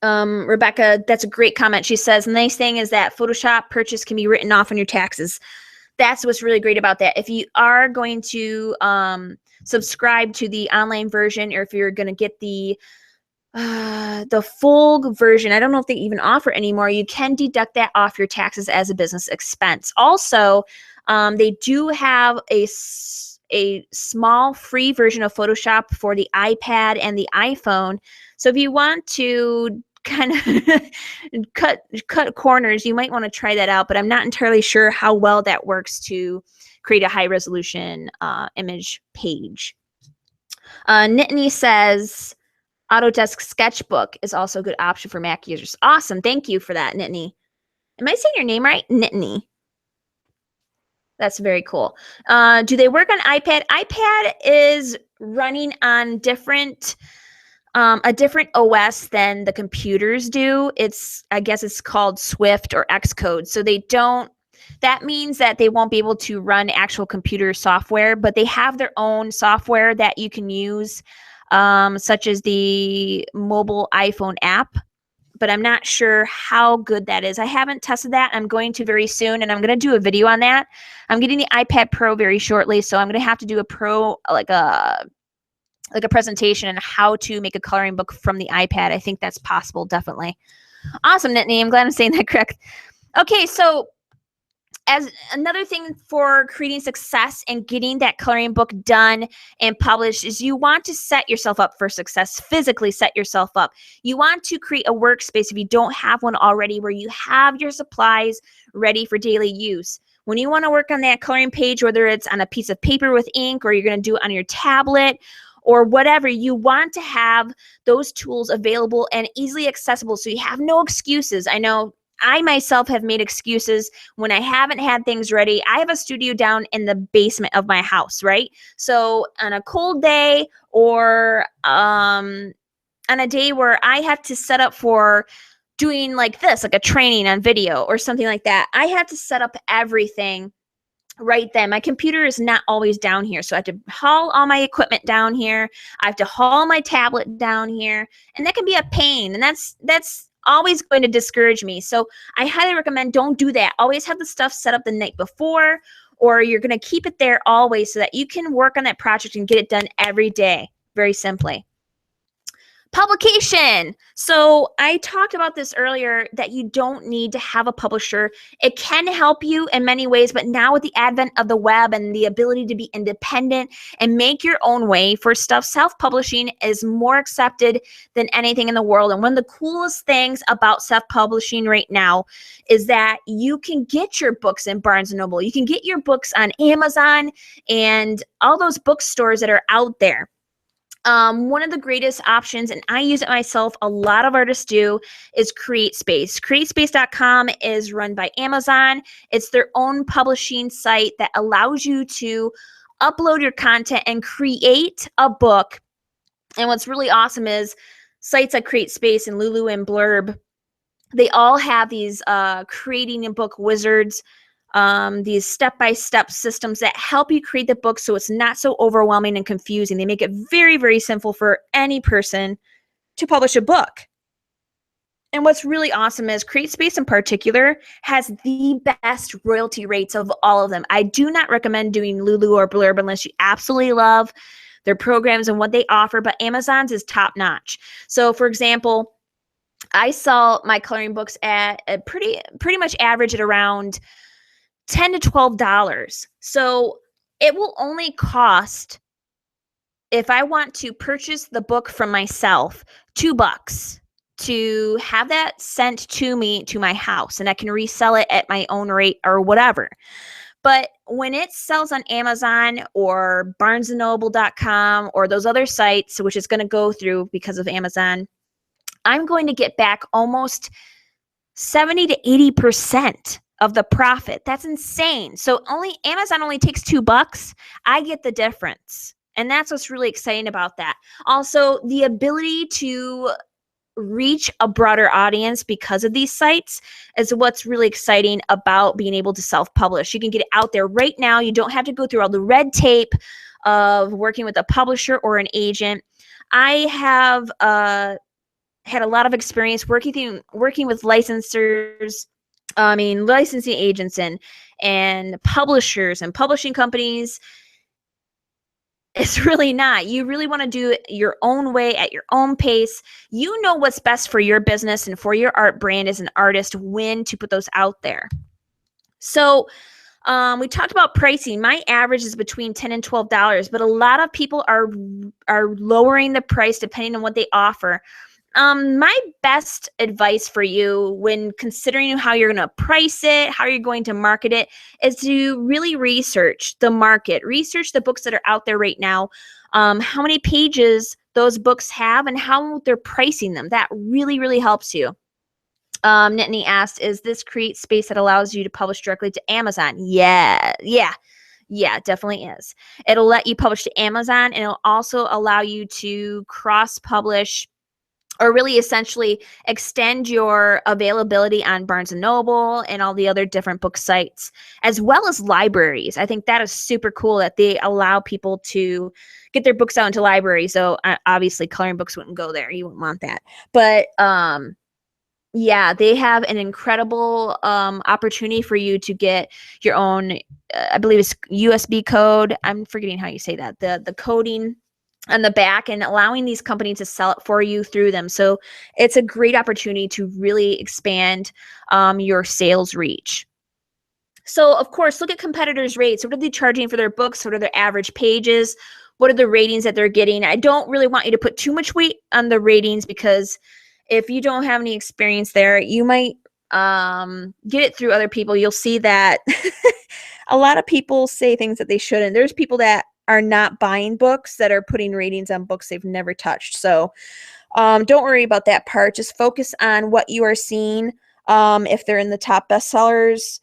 Rebecca, that's a great comment. She says, the nice thing is that Photoshop purchase can be written off on your taxes. That's what's really great about that. If you are going to subscribe to the online version, or if you're going to get the full version, I don't know if they even offer anymore, you can deduct that off your taxes as a business expense. Also, they do have a small free version of Photoshop for the iPad and the iPhone. So if you want to kind of cut corners, you might want to try that out, but I'm not entirely sure how well that works to create a high resolution image page. Nittany says Autodesk Sketchbook is also a good option for Mac users. Awesome. Thank you for that, Nittany. Am I saying your name right? Nittany. That's very cool. Do they work on iPad? iPad is running on a different OS than the computers do. I guess it's called Swift or Xcode. So that means that they won't be able to run actual computer software, but they have their own software that you can use, such as the mobile iPhone app. But I'm not sure how good that is. I haven't tested that. I'm going to very soon, and I'm going to do a video on that. I'm getting the iPad Pro very shortly, so I'm going to have to do a presentation on how to make a coloring book from the iPad. I think that's possible, definitely. Awesome, Nittany. I'm glad I'm saying that correct. Okay, so as another thing for creating success and getting that coloring book done and published is you want to set yourself up for success, physically set yourself up. You want to create a workspace if you don't have one already where you have your supplies ready for daily use. When you want to work on that coloring page, whether it's on a piece of paper with ink or you're going to do it on your tablet or whatever, you want to have those tools available and easily accessible so you have no excuses. I know I myself have made excuses when I haven't had things ready. I have a studio down in the basement of my house, right? So on a cold day or on a day where I have to set up for doing like this, like a training on video or something like that, I have to set up everything right then. My computer is not always down here. So I have to haul all my equipment down here. I have to haul my tablet down here. And that can be a pain. And that's always going to discourage me. So I highly recommend don't do that. Always have the stuff set up the night before, or you're going to keep it there always so that you can work on that project and get it done every day. Very simply. Publication. So I talked about this earlier that you don't need to have a publisher. It can help you in many ways, but now with the advent of the web and the ability to be independent and make your own way for stuff, self-publishing is more accepted than anything in the world. And one of the coolest things about self-publishing right now is that you can get your books in Barnes & Noble. You can get your books on Amazon and all those bookstores that are out there. One of the greatest options, and I use it myself, a lot of artists do, is CreateSpace. CreateSpace.com is run by Amazon. It's their own publishing site that allows you to upload your content and create a book. And what's really awesome is sites like CreateSpace and Lulu and Blurb, they all have these creating a book wizards, these step-by-step systems that help you create the book so it's not so overwhelming and confusing. They make it very, very simple for any person to publish a book. And what's really awesome is CreateSpace in particular has the best royalty rates of all of them. I do not recommend doing Lulu or Blurb unless you absolutely love their programs and what they offer, but Amazon's is top-notch. So, for example, I sell my coloring books at a pretty much average at around $10 to $12. So it will only cost, if I want to purchase the book from myself, $2 to have that sent to me to my house, and I can resell it at my own rate or whatever. But when it sells on Amazon or BarnesandNoble.com or those other sites, which is going to go through because of Amazon, I'm going to get back almost 70 to 80% of the profit. That's insane. So Amazon only takes $2. I get the difference. And that's what's really exciting about that. Also, the ability to reach a broader audience because of these sites is what's really exciting about being able to self-publish. You can get it out there right now. You don't have to go through all the red tape of working with a publisher or an agent. I have had a lot of experience working with licensing agents and publishers and publishing companies. It's really not. You really want to do it your own way at your own pace. You know what's best for your business and for your art brand as an artist, when to put those out there. So we talked about pricing. My average is between $10 and $12, but a lot of people are lowering the price depending on what they offer. My best advice for you when considering how you're going to price it, how you're going to market it, is to really research the market, research the books that are out there right now, how many pages those books have, and how they're pricing them. That really, really helps you. Nittany asked, is this create space that allows you to publish directly to Amazon? Yeah, it definitely is. It'll let you publish to Amazon, and it'll also allow you to cross-publish, or really essentially extend your availability on Barnes & Noble and all the other different book sites, as well as libraries. I think that is super cool that they allow people to get their books out into libraries. So obviously coloring books wouldn't go there. You wouldn't want that. But yeah, they have an incredible opportunity for you to get your own, I believe it's USB code. I'm forgetting how you say that. The coding on the back, and allowing these companies to sell it for you through them. So it's a great opportunity to really expand your sales reach. So of course, look at competitors' rates. What are they charging for their books? What are their average pages? What are the ratings that they're getting? I don't really want you to put too much weight on the ratings, because if you don't have any experience there, you might get it through other people. You'll see that a lot of people say things that they shouldn't. There's people that are not buying books that are putting ratings on books they've never touched. So don't worry about that part. Just focus on what you are seeing, if they're in the top bestsellers,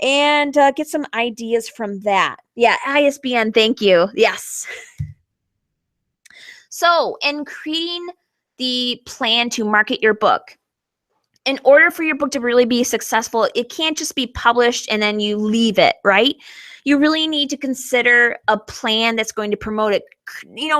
and get some ideas from that. Yeah, ISBN, thank you. Yes. So in creating the plan to market your book, in order for your book to really be successful, it can't just be published and then you leave it, right? You really need to consider a plan that's going to promote it.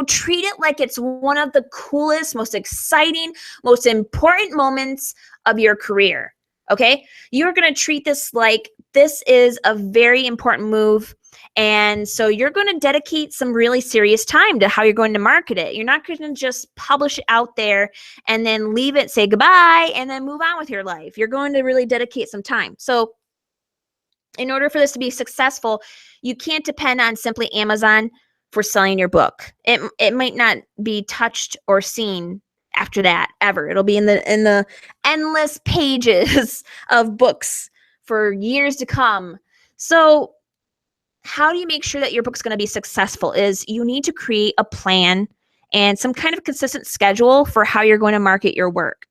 Treat it like it's one of the coolest, most exciting, most important moments of your career. Okay? You're going to treat this like this is a very important move. And so you're going to dedicate some really serious time to how you're going to market it. You're not going to just publish it out there and then leave it, say goodbye, and then move on with your life. You're going to really dedicate some time. So in order for this to be successful, you can't depend on simply Amazon for selling your book. It might not be touched or seen after that ever. It'll be in the endless pages of books for years to come. So how do you make sure that your book's going to be successful? Is you need to create a plan and some kind of consistent schedule for how you're going to market your work.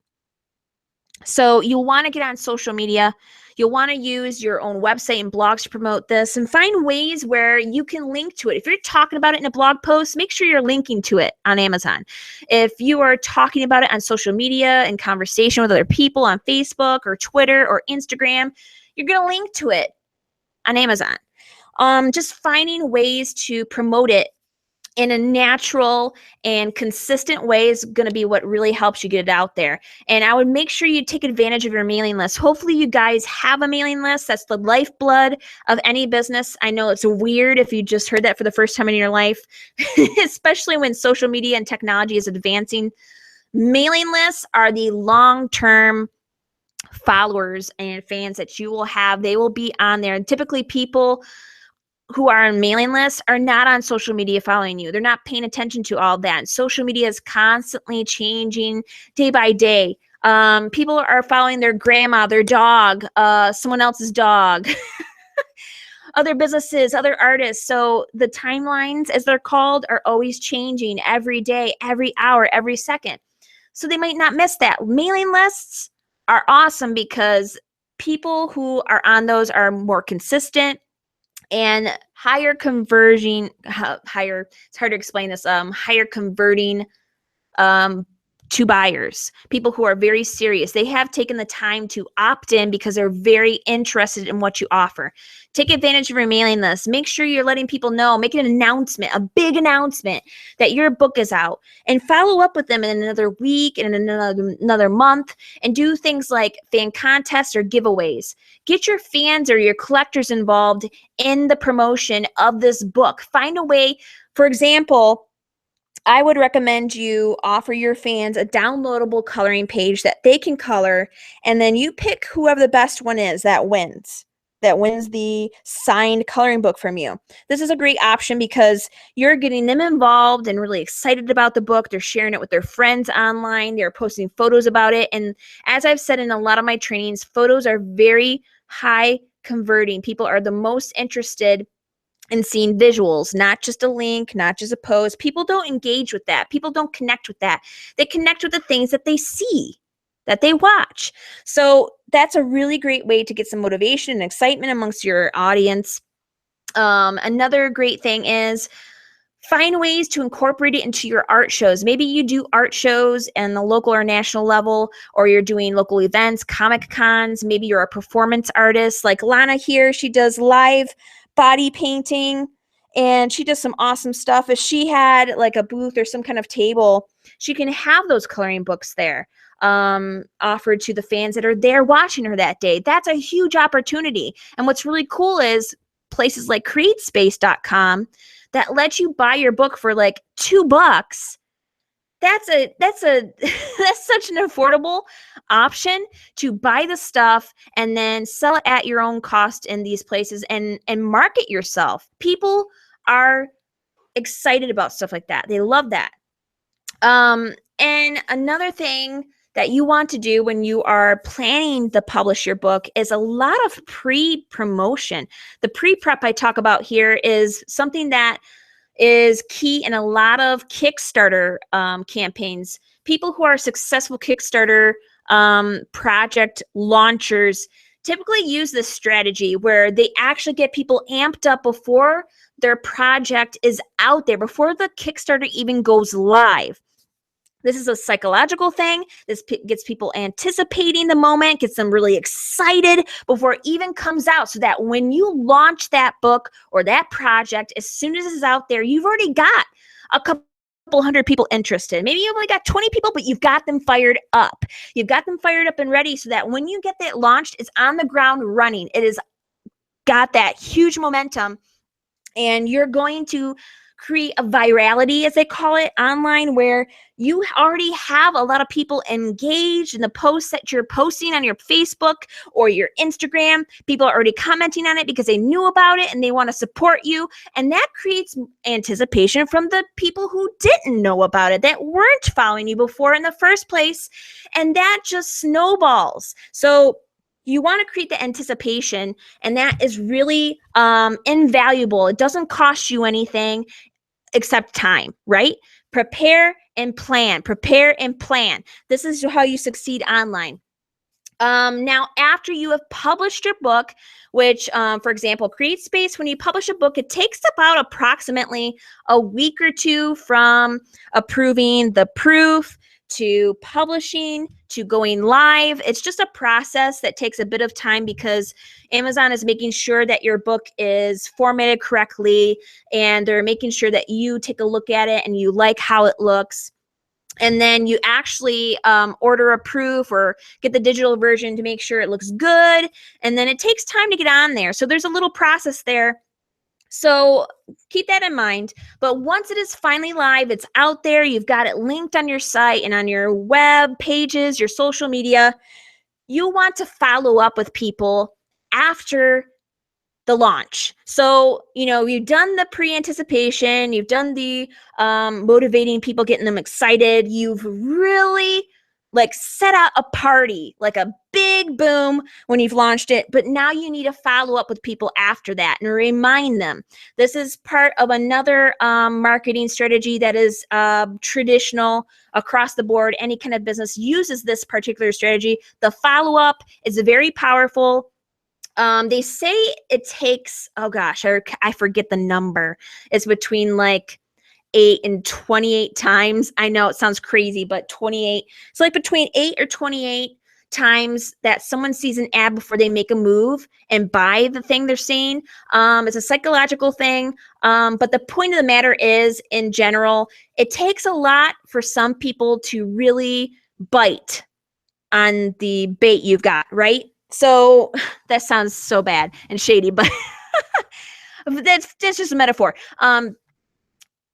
So you'll want to get on social media. You'll want to use your own website and blogs to promote this, and find ways where you can link to it. If you're talking about it in a blog post, make sure you're linking to it on Amazon. If you are talking about it on social media and conversation with other people on Facebook or Twitter or Instagram, you're going to link to it on Amazon. Just finding ways to promote it in a natural and consistent way is going to be what really helps you get it out there. And I would make sure you take advantage of your mailing list. Hopefully you guys have a mailing list. That's the lifeblood of any business. I know it's weird if you just heard that for the first time in your life, especially when social media and technology is advancing. Mailing lists are the long-term followers and fans that you will have. They will be on there. And typically people who are on mailing lists are not on social media following you. They're not paying attention to all that. Social media is constantly changing day by day. People are following their grandma, their dog, someone else's dog, other businesses, other artists. So the timelines, as they're called, are always changing every day, every hour, every second. So they might not miss that. Mailing lists are awesome because people who are on those are more consistent and higher converting, higher, it's hard to explain this, higher converting to buyers, people who are very serious. They have taken the time to opt in because they're very interested in what you offer. Take advantage of your mailing list. Make sure you're letting people know, make an announcement, a big announcement that your book is out, and follow up with them in another week and in another month, and do things like fan contests or giveaways. Get your fans or your collectors involved in the promotion of this book. Find a way, for example, I would recommend you offer your fans a downloadable coloring page that they can color, and then you pick whoever the best one is that wins. that wins the signed coloring book from you. This is a great option because you're getting them involved and really excited about the book. They're sharing it with their friends online. They're posting photos about it. And as I've said in a lot of my trainings, photos are very high converting. People are the most interested in seeing visuals, not just a link, not just a post. People don't engage with that. People don't connect with that. They connect with the things that they see, that they watch. So that's a really great way to get some motivation and excitement amongst your audience. Another great thing is find ways to incorporate it into your art shows. Maybe you do art shows in the local or national level, or you're doing local events, comic cons. Maybe you're a performance artist like Lana here. She does live body painting and she does some awesome stuff. If she had like a booth or some kind of table, she can have those coloring books there offered to the fans that are there watching her that day. That's a huge opportunity. And what's really cool is places like createspace.com that lets you buy your book for like $2. That's that's such an affordable option to buy the stuff and then sell it at your own cost in these places and market yourself. People are excited about stuff like that. They love that. And another thing that you want to do when you are planning to publish your book is a lot of pre-promotion. The pre-prep I talk about here is something that is key in a lot of Kickstarter campaigns. People who are successful Kickstarter project launchers typically use this strategy where they actually get people amped up before their project is out there, before the Kickstarter even goes live. This is a psychological thing. This gets people anticipating the moment, gets them really excited before it even comes out, so that when you launch that book or that project, as soon as it's out there, you've already got a couple hundred people interested. Maybe you've only got 20 people, but you've got them fired up. You've got them fired up and ready so that when you get that launched, it's on the ground running. It has got that huge momentum, and you're going to create a virality, as they call it, online, where you already have a lot of people engaged in the posts that you're posting on your Facebook or your Instagram. People are already commenting on it because they knew about it and they want to support you. And that creates anticipation from the people who didn't know about it, that weren't following you before in the first place. And that just snowballs. So you want to create the anticipation, and that is really invaluable. It doesn't cost you anything except time, right? Prepare and plan. Prepare and plan. This is how you succeed online. Now, after you have published your book, which, for example, CreateSpace, when you publish a book, it takes about approximately a week or two from approving the proof to publishing to going live. It's just a process that takes a bit of time because Amazon is making sure that your book is formatted correctly, and they're making sure that you take a look at it and you like how it looks. And then you actually order a proof or get the digital version to make sure it looks good. And then it takes time to get on there. So there's a little process there. So keep that in mind. But once it is finally live, it's out there, you've got it linked on your site and on your web pages, your social media, you want to follow up with people after the launch. So, you've done the pre-anticipation, you've done the motivating people, getting them excited. You've really set out a party, like a big boom when you've launched it. But now you need to follow up with people after that and remind them. This is part of another marketing strategy that is traditional across the board. Any kind of business uses this particular strategy. The follow-up is very powerful. They say it takes, oh gosh, I forget the number. It's between 8 and 28 times. I know it sounds crazy, but 28. So between 8 or 28 times that someone sees an ad before they make a move and buy the thing they're seeing. It's a psychological thing. But the point of the matter is, in general, it takes a lot for some people to really bite on the bait you've got, right? So that sounds so bad and shady, but that's just a metaphor.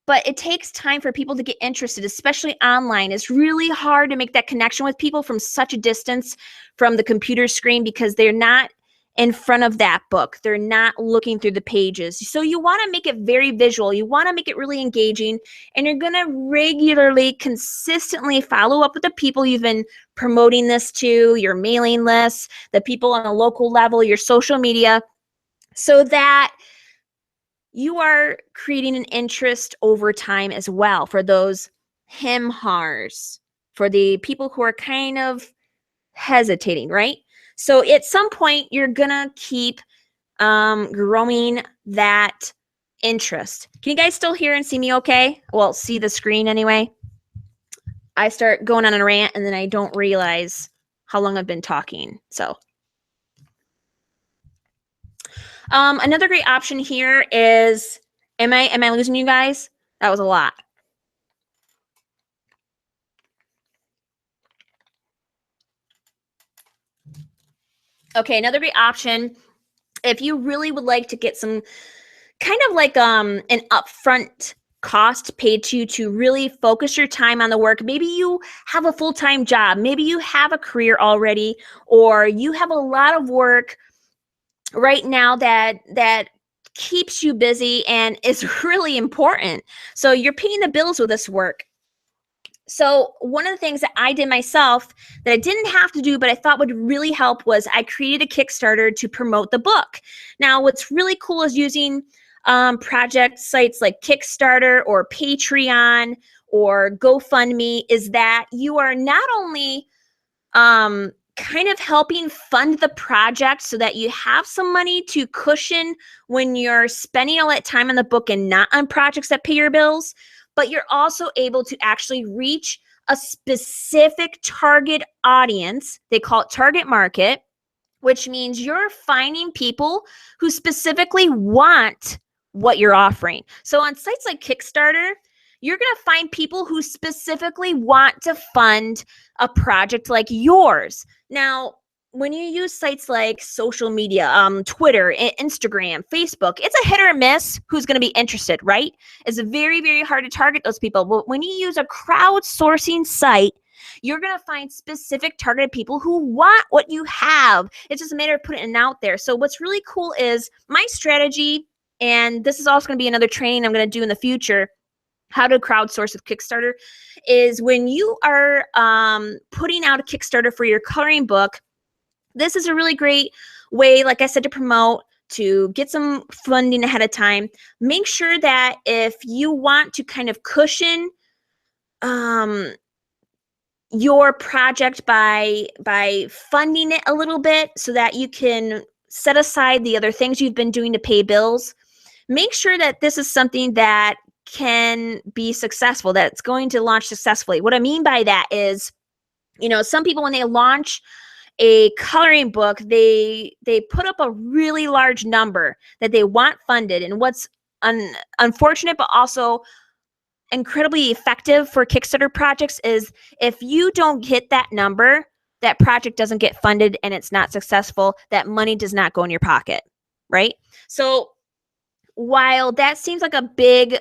But it takes time for people to get interested, especially online. It's really hard to make that connection with people from such a distance from the computer screen because they're not in front of that book. They're not looking through the pages. So you want to make it very visual. You want to make it really engaging, and you're going to regularly, consistently follow up with the people you've been promoting this to, your mailing lists, the people on a local level, your social media, so that you are creating an interest over time as well for those hem-hars, for the people who are kind of hesitating, right? So at some point, you're going to keep growing that interest. Can you guys still hear and see me okay? Well, see the screen anyway. I start going on a rant and then I don't realize how long I've been talking. So another great option here is, am I losing you guys? That was a lot. Okay, another great option, if you really would like to get some kind of like an upfront cost paid to you to really focus your time on the work. Maybe you have a full-time job, maybe you have a career already, or you have a lot of work right now that keeps you busy and is really important. So you're paying the bills with this work. So one of the things that I did myself that I didn't have to do, but I thought would really help, was I created a Kickstarter to promote the book. Now, what's really cool is using project sites like Kickstarter or Patreon or GoFundMe, is that you are not only kind of helping fund the project so that you have some money to cushion when you're spending all that time on the book and not on projects that pay your bills, but you're also able to actually reach a specific target audience. They call it target market, which means you're finding people who specifically want what you're offering. So on sites like Kickstarter, you're going to find people who specifically want to fund a project like yours. Now, when you use sites like social media, Twitter, Instagram, Facebook, it's a hit or miss who's going to be interested, right? It's very, very hard to target those people. But when you use a crowdsourcing site, you're going to find specific targeted people who want what you have. It's just a matter of putting it out there. So what's really cool is my strategy, and this is also going to be another training I'm going to do in the future, how to crowdsource with Kickstarter, is when you are putting out a Kickstarter for your coloring book, this is a really great way, like I said, to promote, to get some funding ahead of time. Make sure that if you want to kind of cushion your project by funding it a little bit so that you can set aside the other things you've been doing to pay bills, make sure that this is something that can be successful, that's going to launch successfully. What I mean by that is, you know, some people, when they launch a coloring book, they put up a really large number that they want funded. And what's unfortunate but also incredibly effective for Kickstarter projects is, if you don't hit that number, that project doesn't get funded and it's not successful. That money does not go in your pocket, right? So while that seems like a big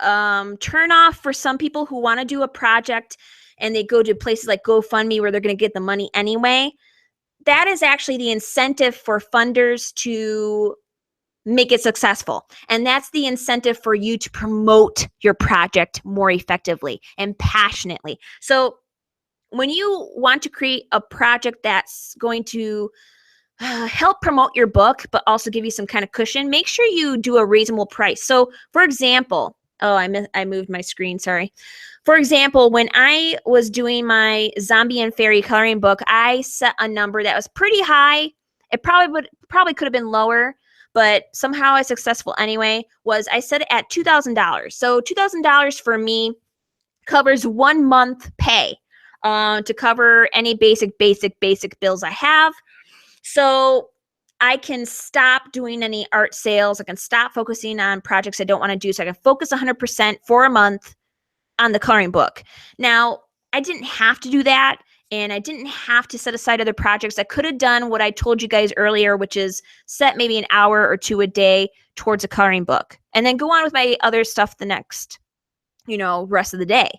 turn off for some people who want to do a project and they go to places like GoFundMe where they're going to get the money anyway, that is actually the incentive for funders to make it successful. And that's the incentive for you to promote your project more effectively and passionately. So when you want to create a project that's going to help promote your book, but also give you some kind of cushion, make sure you do a reasonable price. So for example, I moved my screen, sorry. For example, when I was doing my Zombie and Fairy coloring book, I set a number that was pretty high. It probably could have been lower, but somehow I was successful anyway. Was I set it at $2,000. So $2,000 for me covers 1 month pay to cover any basic bills I have. So I can stop doing any art sales. I can stop focusing on projects I don't want to do. So I can focus 100% for a month on the coloring book. Now, I didn't have to do that, and I didn't have to set aside other projects. I could have done what I told you guys earlier, which is set maybe an hour or two a day towards a coloring book, and then go on with my other stuff the next, rest of the day.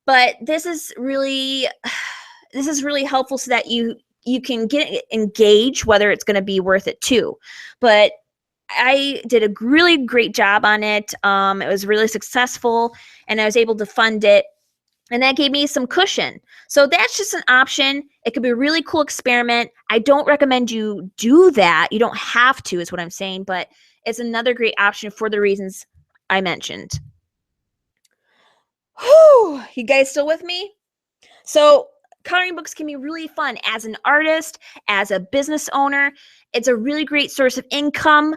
But this is really helpful so that you you can get engaged whether it's going to be worth it too. But I did a really great job on it. It was really successful, and I was able to fund it. And that gave me some cushion. So that's just an option. It could be a really cool experiment. I don't recommend you do that. You don't have to, is what I'm saying, but it's another great option for the reasons I mentioned. Whew, you guys still with me? So coloring books can be really fun as an artist, as a business owner. It's a really great source of income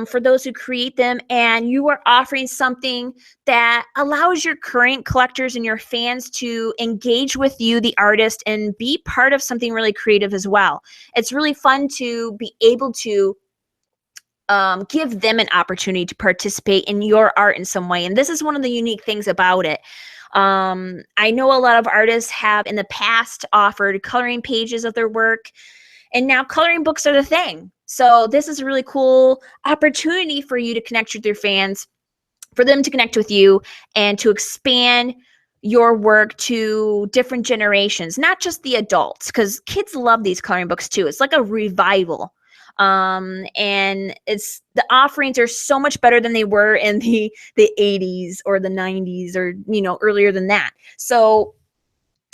for those who create them, and you are offering something that allows your current collectors and your fans to engage with you, the artist, and be part of something really creative as well. It's really fun to be able to give them an opportunity to participate in your art in some way. And this is one of the unique things about it. I know a lot of artists have in the past offered coloring pages of their work, and now coloring books are the thing. So this is a really cool opportunity for you to connect with your fans, for them to connect with you, and to expand your work to different generations, not just the adults, because kids love these coloring books too. It's like a revival. And it's the offerings are so much better than they were in the 80s or the 90s, or earlier than that. So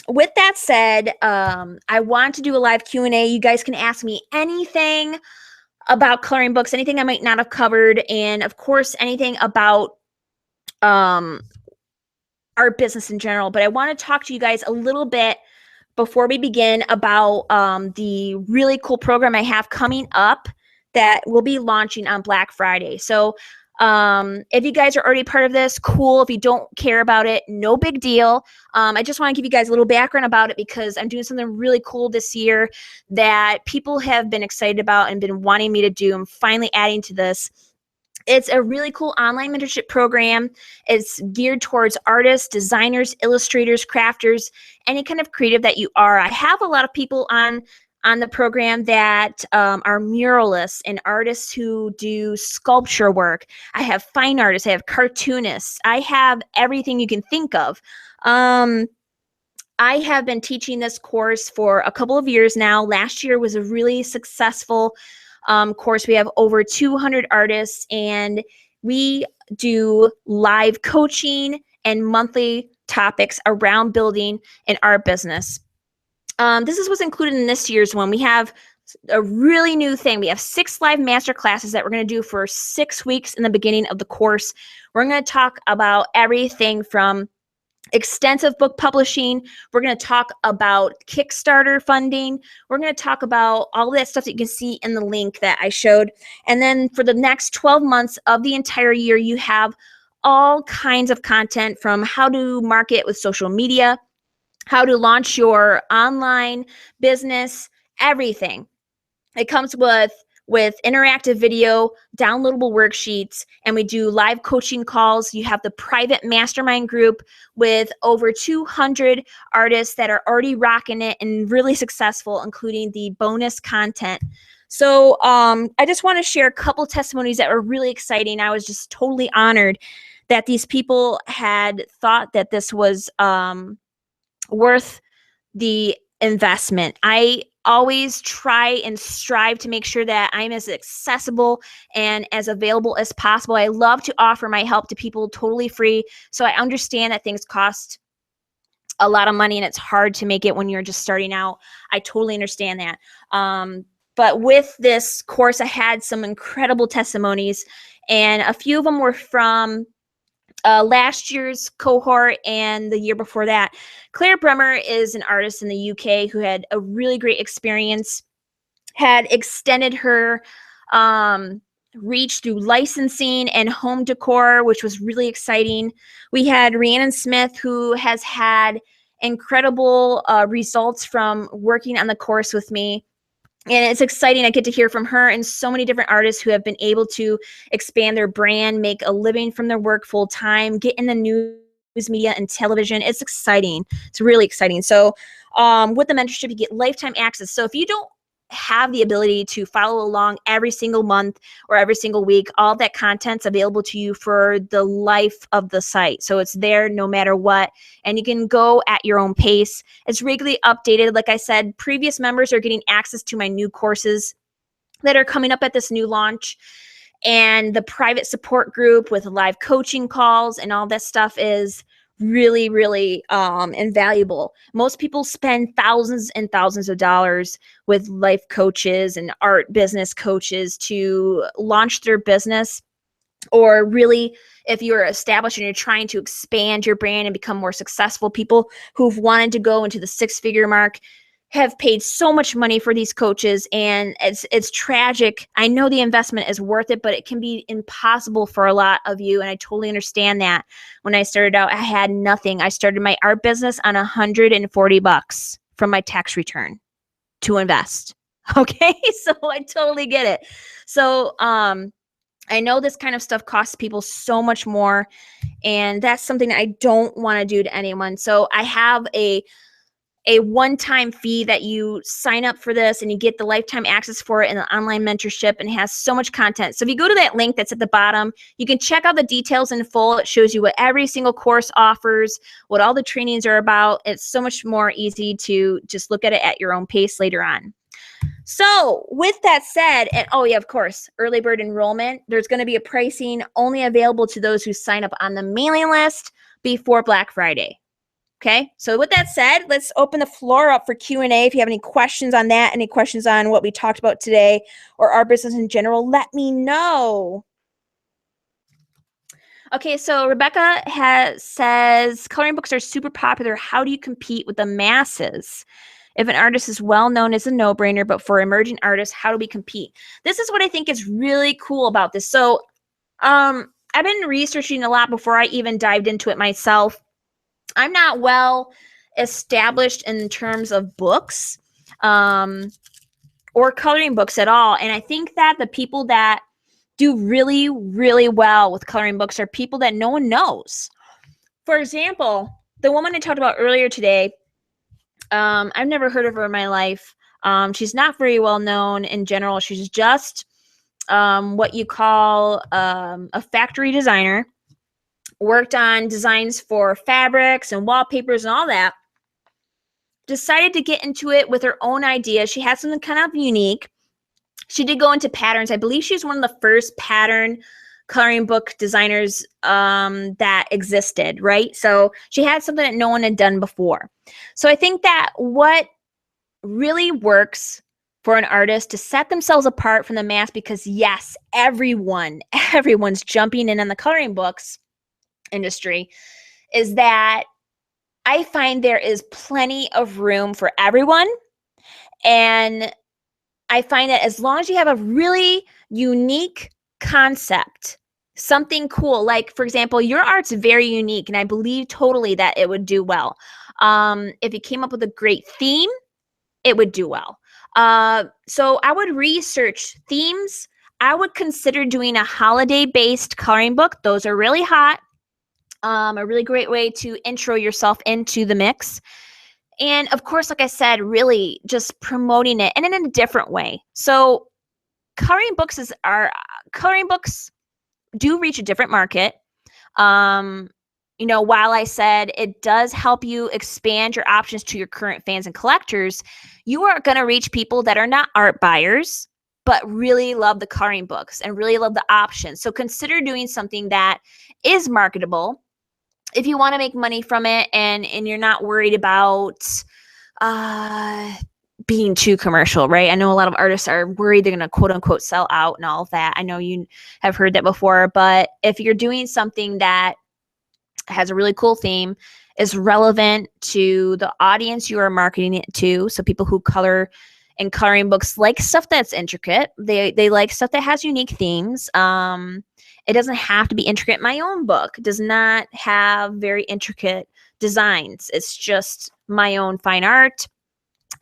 with that said, I want to do a live Q&A. You guys can ask me anything about coloring books, anything I might not have covered, and of course anything about our business in general. But I want to talk to you guys a little bit before we begin about the really cool program I have coming up that will be launching on Black Friday. So if you guys are already part of this, cool. If you don't care about it, no big deal. I just want to give you guys a little background about it because I'm doing something really cool this year that people have been excited about and been wanting me to do. I'm finally adding to this. It's a really cool online mentorship program. It's geared towards artists, designers, illustrators, crafters, any kind of creative that you are. I have a lot of people on the program that are muralists and artists who do sculpture work. I have fine artists. I have cartoonists. I have everything you can think of. I have been teaching this course for a couple of years now. Last year was a really successful course. We have over 200 artists, and we do live coaching and monthly topics around building an art business. This is what's included in this year's one. We have a really new thing. We have 6 live master classes that we're going to do for 6 weeks in the beginning of the course. We're going to talk about everything from extensive book publishing. We're going to talk about Kickstarter funding. We're going to talk about all that stuff that you can see in the link that I showed. And then for the next 12 months of the entire year, you have all kinds of content from how to market with social media, how to launch your online business, everything. It comes with interactive video, downloadable worksheets, and we do live coaching calls. You have the private mastermind group with over 200 artists that are already rocking it and really successful, including the bonus content. So I just want to share a couple testimonies that were really exciting. I was just totally honored that these people had thought that this was worth the investment. I always try and strive to make sure that I'm as accessible and as available as possible. I love to offer my help to people totally free. So I understand that things cost a lot of money and it's hard to make it when you're just starting out. I totally understand that. But with this course, I had some incredible testimonies, and a few of them were from last year's cohort and the year before that. Claire Bremer is an artist in the UK who had a really great experience, had extended her reach through licensing and home decor, which was really exciting. We had Rhiannon Smith, who has had incredible results from working on the course with me. And it's exciting. I get to hear from her and so many different artists who have been able to expand their brand, make a living from their work full time, get in the news media and television. It's exciting. It's really exciting. So with the mentorship, you get lifetime access. So if you don't have the ability to follow along every single month or every single week. All that content's available to you for the life of the site. So it's there no matter what. And you can go at your own pace. It's regularly updated. Like I said, previous members are getting access to my new courses that are coming up at this new launch. And the private support group with live coaching calls and all that stuff is really, really invaluable. Most people spend thousands and thousands of dollars with life coaches and art business coaches to launch their business, or really if you're established and you're trying to expand your brand and become more successful. People who've wanted to go into the six-figure mark have paid so much money for these coaches, and it's tragic. I know the investment is worth it, but it can be impossible for a lot of you, and I totally understand that. When I started out, I had nothing. I started my art business on $140 from my tax return to invest. Okay, so I totally get it. So I know this kind of stuff costs people so much more, and that's something that I don't want to do to anyone. So I have a one-time fee that you sign up for this, and you get the lifetime access for it and the online mentorship, and it has so much content. So if you go to that link that's at the bottom, you can check out the details in full. It shows you what every single course offers, what all the trainings are about. It's so much more easy to just look at it at your own pace later on. So with that said, and oh yeah, of course, early bird enrollment, there's going to be a pricing only available to those who sign up on the mailing list before Black Friday. Okay, so with that said, let's open the floor up for Q&A. If you have any questions on that, any questions on what we talked about today or our business in general, let me know. Okay, so Rebecca says, coloring books are super popular. How do you compete with the masses? If an artist is well-known, it's a no-brainer, but for emerging artists, how do we compete? This is what I think is really cool about this. So I've been researching a lot before I even dived into it myself. I'm not well established in terms of books or coloring books at all. And I think that the people that do really, really well with coloring books are people that no one knows. For example, the woman I talked about earlier today, I've never heard of her in my life. She's not very well known in general. She's just what you call a factory designer. Worked on designs for fabrics and wallpapers and all that. Decided to get into it with her own idea. She had something kind of unique. She did go into patterns. I believe she's one of the first pattern coloring book designers that existed, right? So she had something that no one had done before. So I think that what really works for an artist to set themselves apart from the mass, because yes, everyone's jumping in on the coloring books industry, is that I find there is plenty of room for everyone. And I find that as long as you have a really unique concept, something cool, like for example, your art's very unique, and I believe totally that it would do well. If you came up with a great theme, it would do well. So I would research themes. I would consider doing a holiday-based coloring book. Those are really hot. A really great way to intro yourself into the mix. And of course, like I said, really just promoting it and in a different way. So coloring books do reach a different market. You know, while I said it does help you expand your options to your current fans and collectors, you are going to reach people that are not art buyers, but really love the coloring books and really love the options. So consider doing something that is marketable if you want to make money from it, and you're not worried about being too commercial, right? I know a lot of artists are worried they're going to quote unquote sell out and all of that. I know you have heard that before, but if you're doing something that has a really cool theme, is relevant to the audience you are marketing it to, so people who color and coloring books like stuff that's intricate. They like stuff that has unique themes. It doesn't have to be intricate. My own book does not have very intricate designs. It's just my own fine art.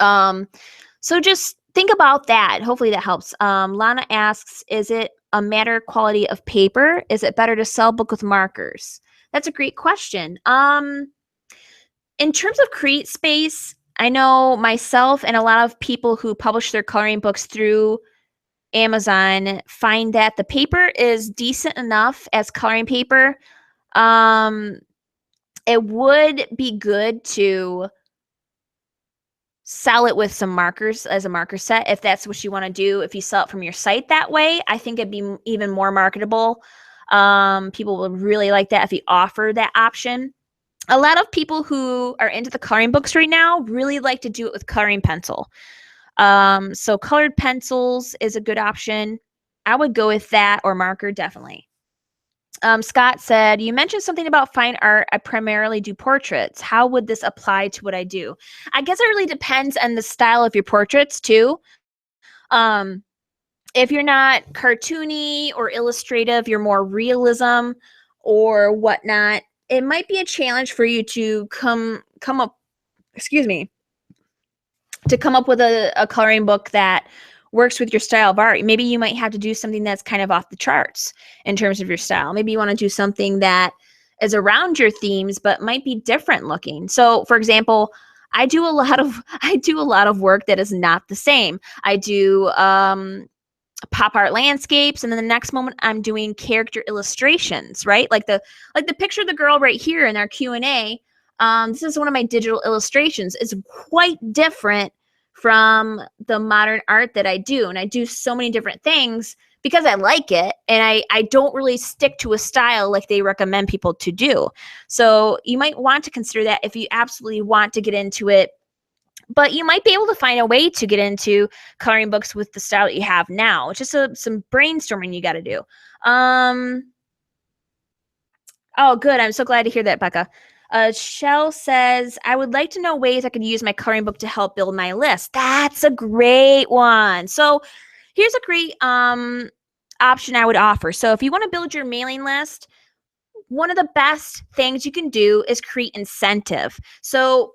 So just think about that. Hopefully that helps. Lana asks, is it a matter of quality of paper? Is it better to sell book with markers? That's a great question. In terms of CreateSpace, I know myself and a lot of people who publish their coloring books through Amazon find that the paper is decent enough as coloring paper. It would be good to sell it with some markers as a marker set if that's what you want to do. If you sell it from your site that way, I think it'd be even more marketable. People would really like that if you offer that option. A lot of people who are into the coloring books right now really like to do it with coloring pencil. So colored pencils is a good option. I would go with that, or marker, definitely. Scott said, you mentioned something about fine art. I primarily do portraits. How would this apply to what I do? I guess it really depends on the style of your portraits too. Um, if you're not cartoony or illustrative, you're more realism or whatnot, it might be a challenge for you to come up, excuse me, to come up with a coloring book that works with your style of art. Maybe you might have to do something that's kind of off the charts in terms of your style. Maybe you want to do something that is around your themes but might be different looking. So, for example, I do a lot of work that is not the same. I do pop art landscapes, and then the next moment I'm doing character illustrations, right? Like the picture of the girl right here in our Q&A. This is one of my digital illustrations. It's quite different from the modern art that I do. And I do so many different things because I like it. And I don't really stick to a style like they recommend people to do. So you might want to consider that if you absolutely want to get into it. But you might be able to find a way to get into coloring books with the style that you have now. It's just some brainstorming you got to do. Oh, good. I'm so glad to hear that, Becca. Shell says, I would like to know ways I could use my coloring book to help build my list. That's a great one. So here's a great option I would offer. So if you want to build your mailing list, one of the best things you can do is create incentive. So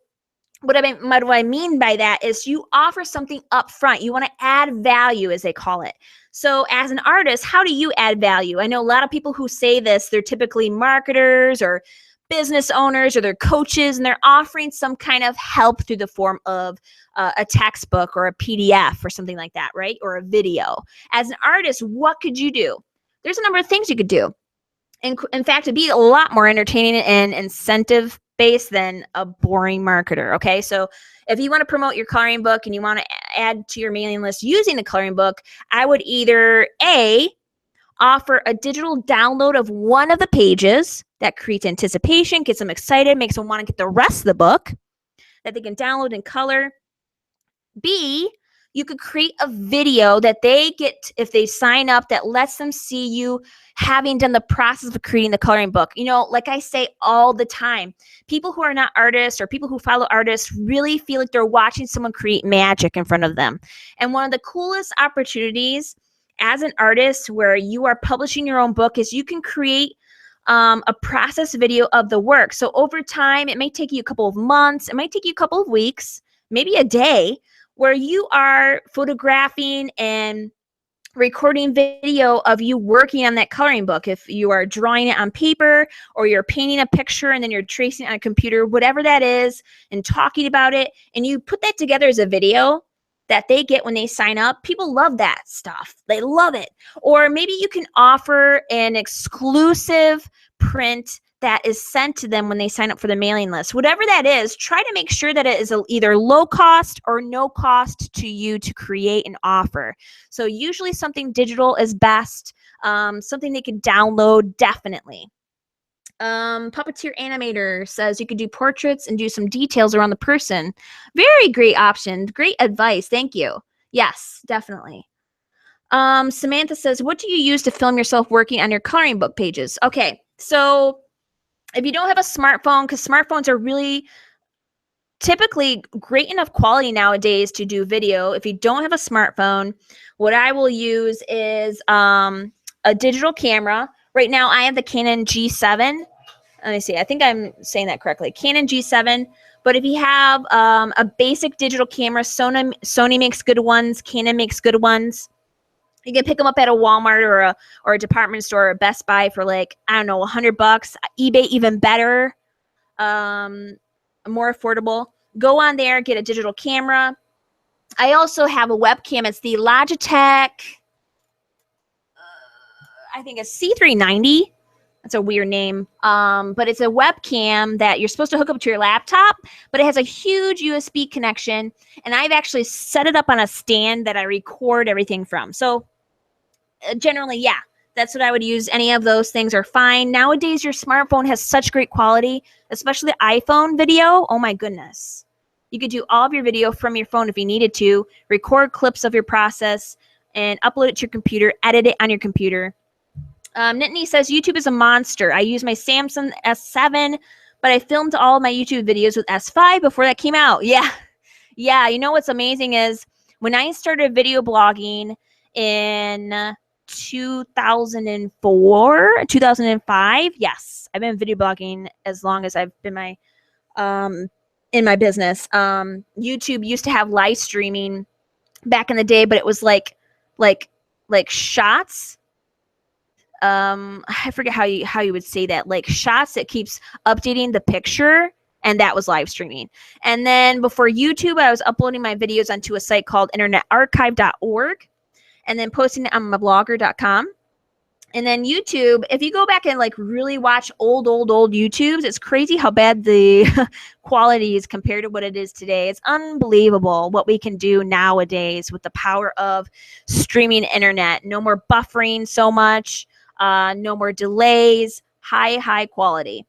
what do I mean by that is you offer something up front. You want to add value, as they call it. So as an artist, how do you add value? I know a lot of people who say this, they're typically marketers or business owners, or they're coaches, and they're offering some kind of help through the form of a textbook or a PDF or something like that, right? Or a video. As an artist, what could you do? There's a number of things you could do. In fact, it'd be a lot more entertaining and incentive based than a boring marketer. Okay. So if you want to promote your coloring book and you want to add to your mailing list using the coloring book, I would either offer a digital download of one of the pages that creates anticipation, gets them excited, makes them want to get the rest of the book that they can download in color. B, you could create a video that they get if they sign up that lets them see you having done the process of creating the coloring book. You know, like I say all the time, people who are not artists or people who follow artists really feel like they're watching someone create magic in front of them. And one of the coolest opportunities as an artist where you are publishing your own book is you can create a process video of the work. So over time, it may take you a couple of months, it might take you a couple of weeks, maybe a day, where you are photographing and recording video of you working on that coloring book. If you are drawing it on paper or you're painting a picture and then you're tracing it on a computer, whatever that is, and talking about it, and you put that together as a video that they get when they sign up, people love that stuff. They love it. Or maybe you can offer an exclusive print that is sent to them when they sign up for the mailing list. Whatever that is, try to make sure that it is either low cost or no cost to you to create and offer. So usually something digital is best. Something they can download, definitely. Puppeteer Animator says you could do portraits and do some details around the person. Very great option. Great advice. Thank you. Yes, definitely. Samantha says, what do you use to film yourself working on your coloring book pages? Okay, so if you don't have a smartphone, because smartphones are really typically great enough quality nowadays to do video. If you don't have a smartphone, what I will use is a digital camera. Right now, I have the Canon G7. Let me see. I think I'm saying that correctly. Canon G7. But if you have a basic digital camera, Sony makes good ones. Canon makes good ones. You can pick them up at a Walmart or a department store or Best Buy for like, I don't know, $100. eBay even better, more affordable. go on there, get a digital camera. I also have a webcam. It's the Logitech, I think it's C390. That's a weird name. But it's a webcam that you're supposed to hook up to your laptop, but it has a huge USB connection. And I've actually set it up on a stand that I record everything from. So generally, yeah, that's what I would use. Any of those things are fine. Nowadays, your smartphone has such great quality, especially the iPhone video. Oh my goodness. You could do all of your video from your phone if you needed to, record clips of your process, and upload it to your computer, edit it on your computer. Nittany says, YouTube is a monster. I use my Samsung S7, but I filmed all of my YouTube videos with S5 before that came out. Yeah. Yeah. You know what's amazing is when I started video blogging in 2004, 2005. Yes. I've been video blogging as long as I've been in my business. YouTube used to have live streaming back in the day, but it was like shots. I forget how you would say that, like shots that keeps updating the picture, and that was live streaming. And then before YouTube, I was uploading my videos onto a site called internetarchive.org and then posting it on my blogger.com. And then YouTube, if you go back and like really watch old YouTubes, it's crazy how bad the quality is compared to what it is today. It's unbelievable what we can do nowadays with the power of streaming internet. No more buffering so much, no more delays, high quality.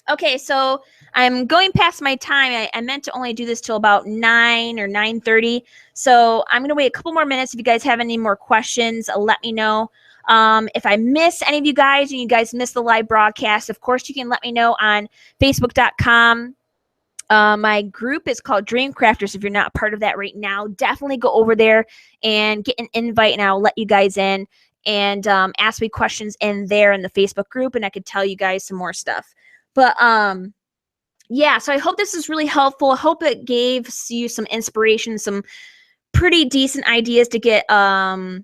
Okay, so I'm going past my time. I meant to only do this till about 9 or 9:30. So I'm going to wait a couple more minutes. If you guys have any more questions, let me know. If I miss any of you guys and you guys miss the live broadcast, of course, you can let me know on Facebook.com. My group is called Dream Crafters. If you're not part of that right now, definitely go over there and get an invite, and I'll let you guys in and ask me questions in there in the Facebook group, and I could tell you guys some more stuff. But yeah, so I hope this is really helpful. I hope it gave you some inspiration, some pretty decent ideas to get a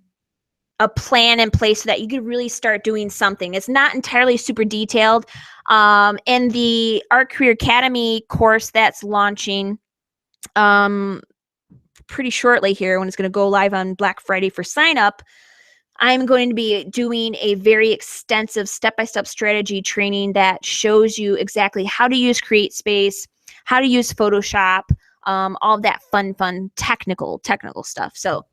plan in place so that you could really start doing something. It's not entirely super detailed. In the Art Career Academy course that's launching pretty shortly here, when it's going to go live on Black Friday for sign up, I'm going to be doing a very extensive step-by-step strategy training that shows you exactly how to use CreateSpace, how to use Photoshop, all of that fun, technical stuff. So,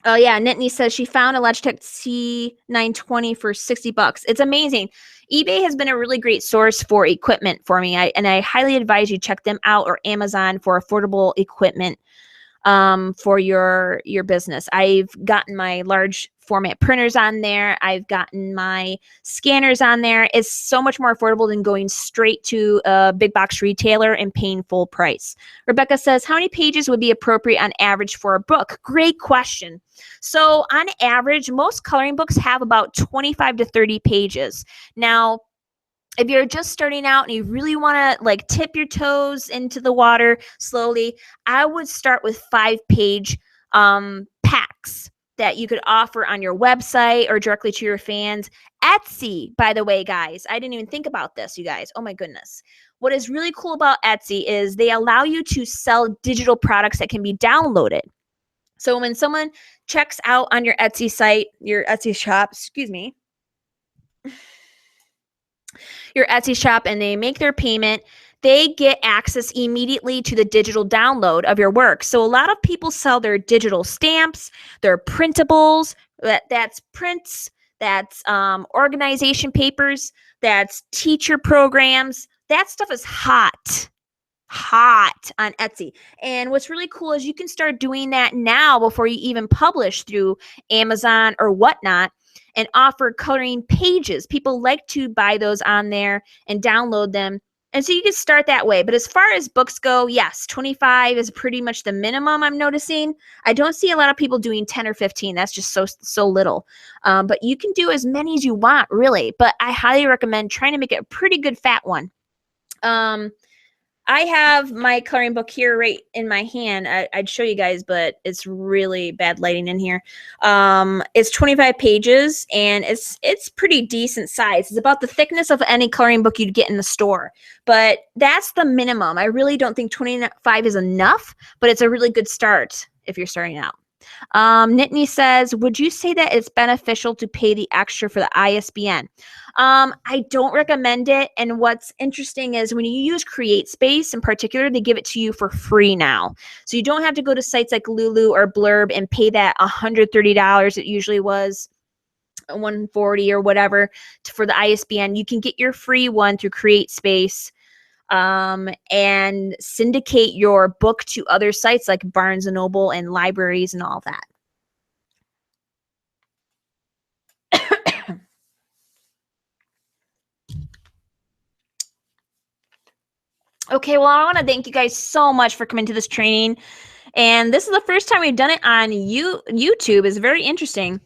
oh yeah, Nittany says she found a Logitech C920 for $60. It's amazing. eBay has been a really great source for equipment for me, and I highly advise you check them out, or Amazon for affordable equipment for your business. I've gotten my large format printers on there. I've gotten my scanners on there. It's so much more affordable than going straight to a big box retailer and paying full price. Rebecca says, how many pages would be appropriate on average for a book? Great question. So on average, most coloring books have about 25 to 30 pages. Now, if you're just starting out and you really want to like tip your toes into the water slowly, I would start with 5-page packs that you could offer on your website or directly to your fans. Etsy, by the way, guys, I didn't even think about this, you guys. Oh my goodness. What is really cool about Etsy is they allow you to sell digital products that can be downloaded. So when someone checks out on your Etsy site, your Etsy shop, your Etsy shop, and they make their payment, they get access immediately to the digital download of your work. So a lot of people sell their digital stamps, their printables, that's prints, that's organization papers, that's teacher programs. That stuff is hot on Etsy. And what's really cool is you can start doing that now before you even publish through Amazon or whatnot, and offer coloring pages. People like to buy those on there and download them. And so you can start that way. But as far as books go, yes, 25 is pretty much the minimum I'm noticing. I don't see a lot of people doing 10 or 15. That's just so little. But you can do as many as you want, really. But I highly recommend trying to make it a pretty good fat one. I have my coloring book here right in my hand. I'd show you guys, but it's really bad lighting in here. It's 25 pages, and it's pretty decent size. It's about the thickness of any coloring book you'd get in the store, but that's the minimum. I really don't think 25 is enough, but it's a really good start if you're starting out. Nittany says, would you say that it's beneficial to pay the extra for the ISBN? I don't recommend it. And what's interesting is when you use CreateSpace in particular, they give it to you for free now. So you don't have to go to sites like Lulu or Blurb and pay that $130 it usually was, 140 or whatever for the ISBN. You can get your free one through CreateSpace, and syndicate your book to other sites like Barnes and Noble and libraries and all that. Okay, well, I want to thank you guys so much for coming to this training. And this is the first time we've done it on YouTube. It's very interesting.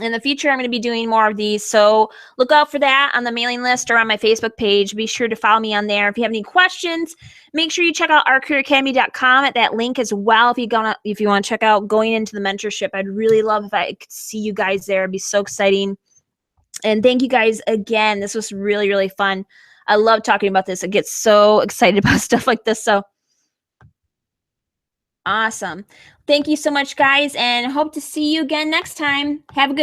In the future, I'm going to be doing more of these. So look out for that on the mailing list or on my Facebook page. Be sure to follow me on there. If you have any questions, make sure you check out ourcareeracademy.com at that link as well. If you want to check out going into the mentorship, I'd really love if I could see you guys there. It'd be so exciting. And thank you guys again. This was really, really fun. I love talking about this. I get so excited about stuff like this. So awesome. Thank you so much, guys, and hope to see you again next time. Have a good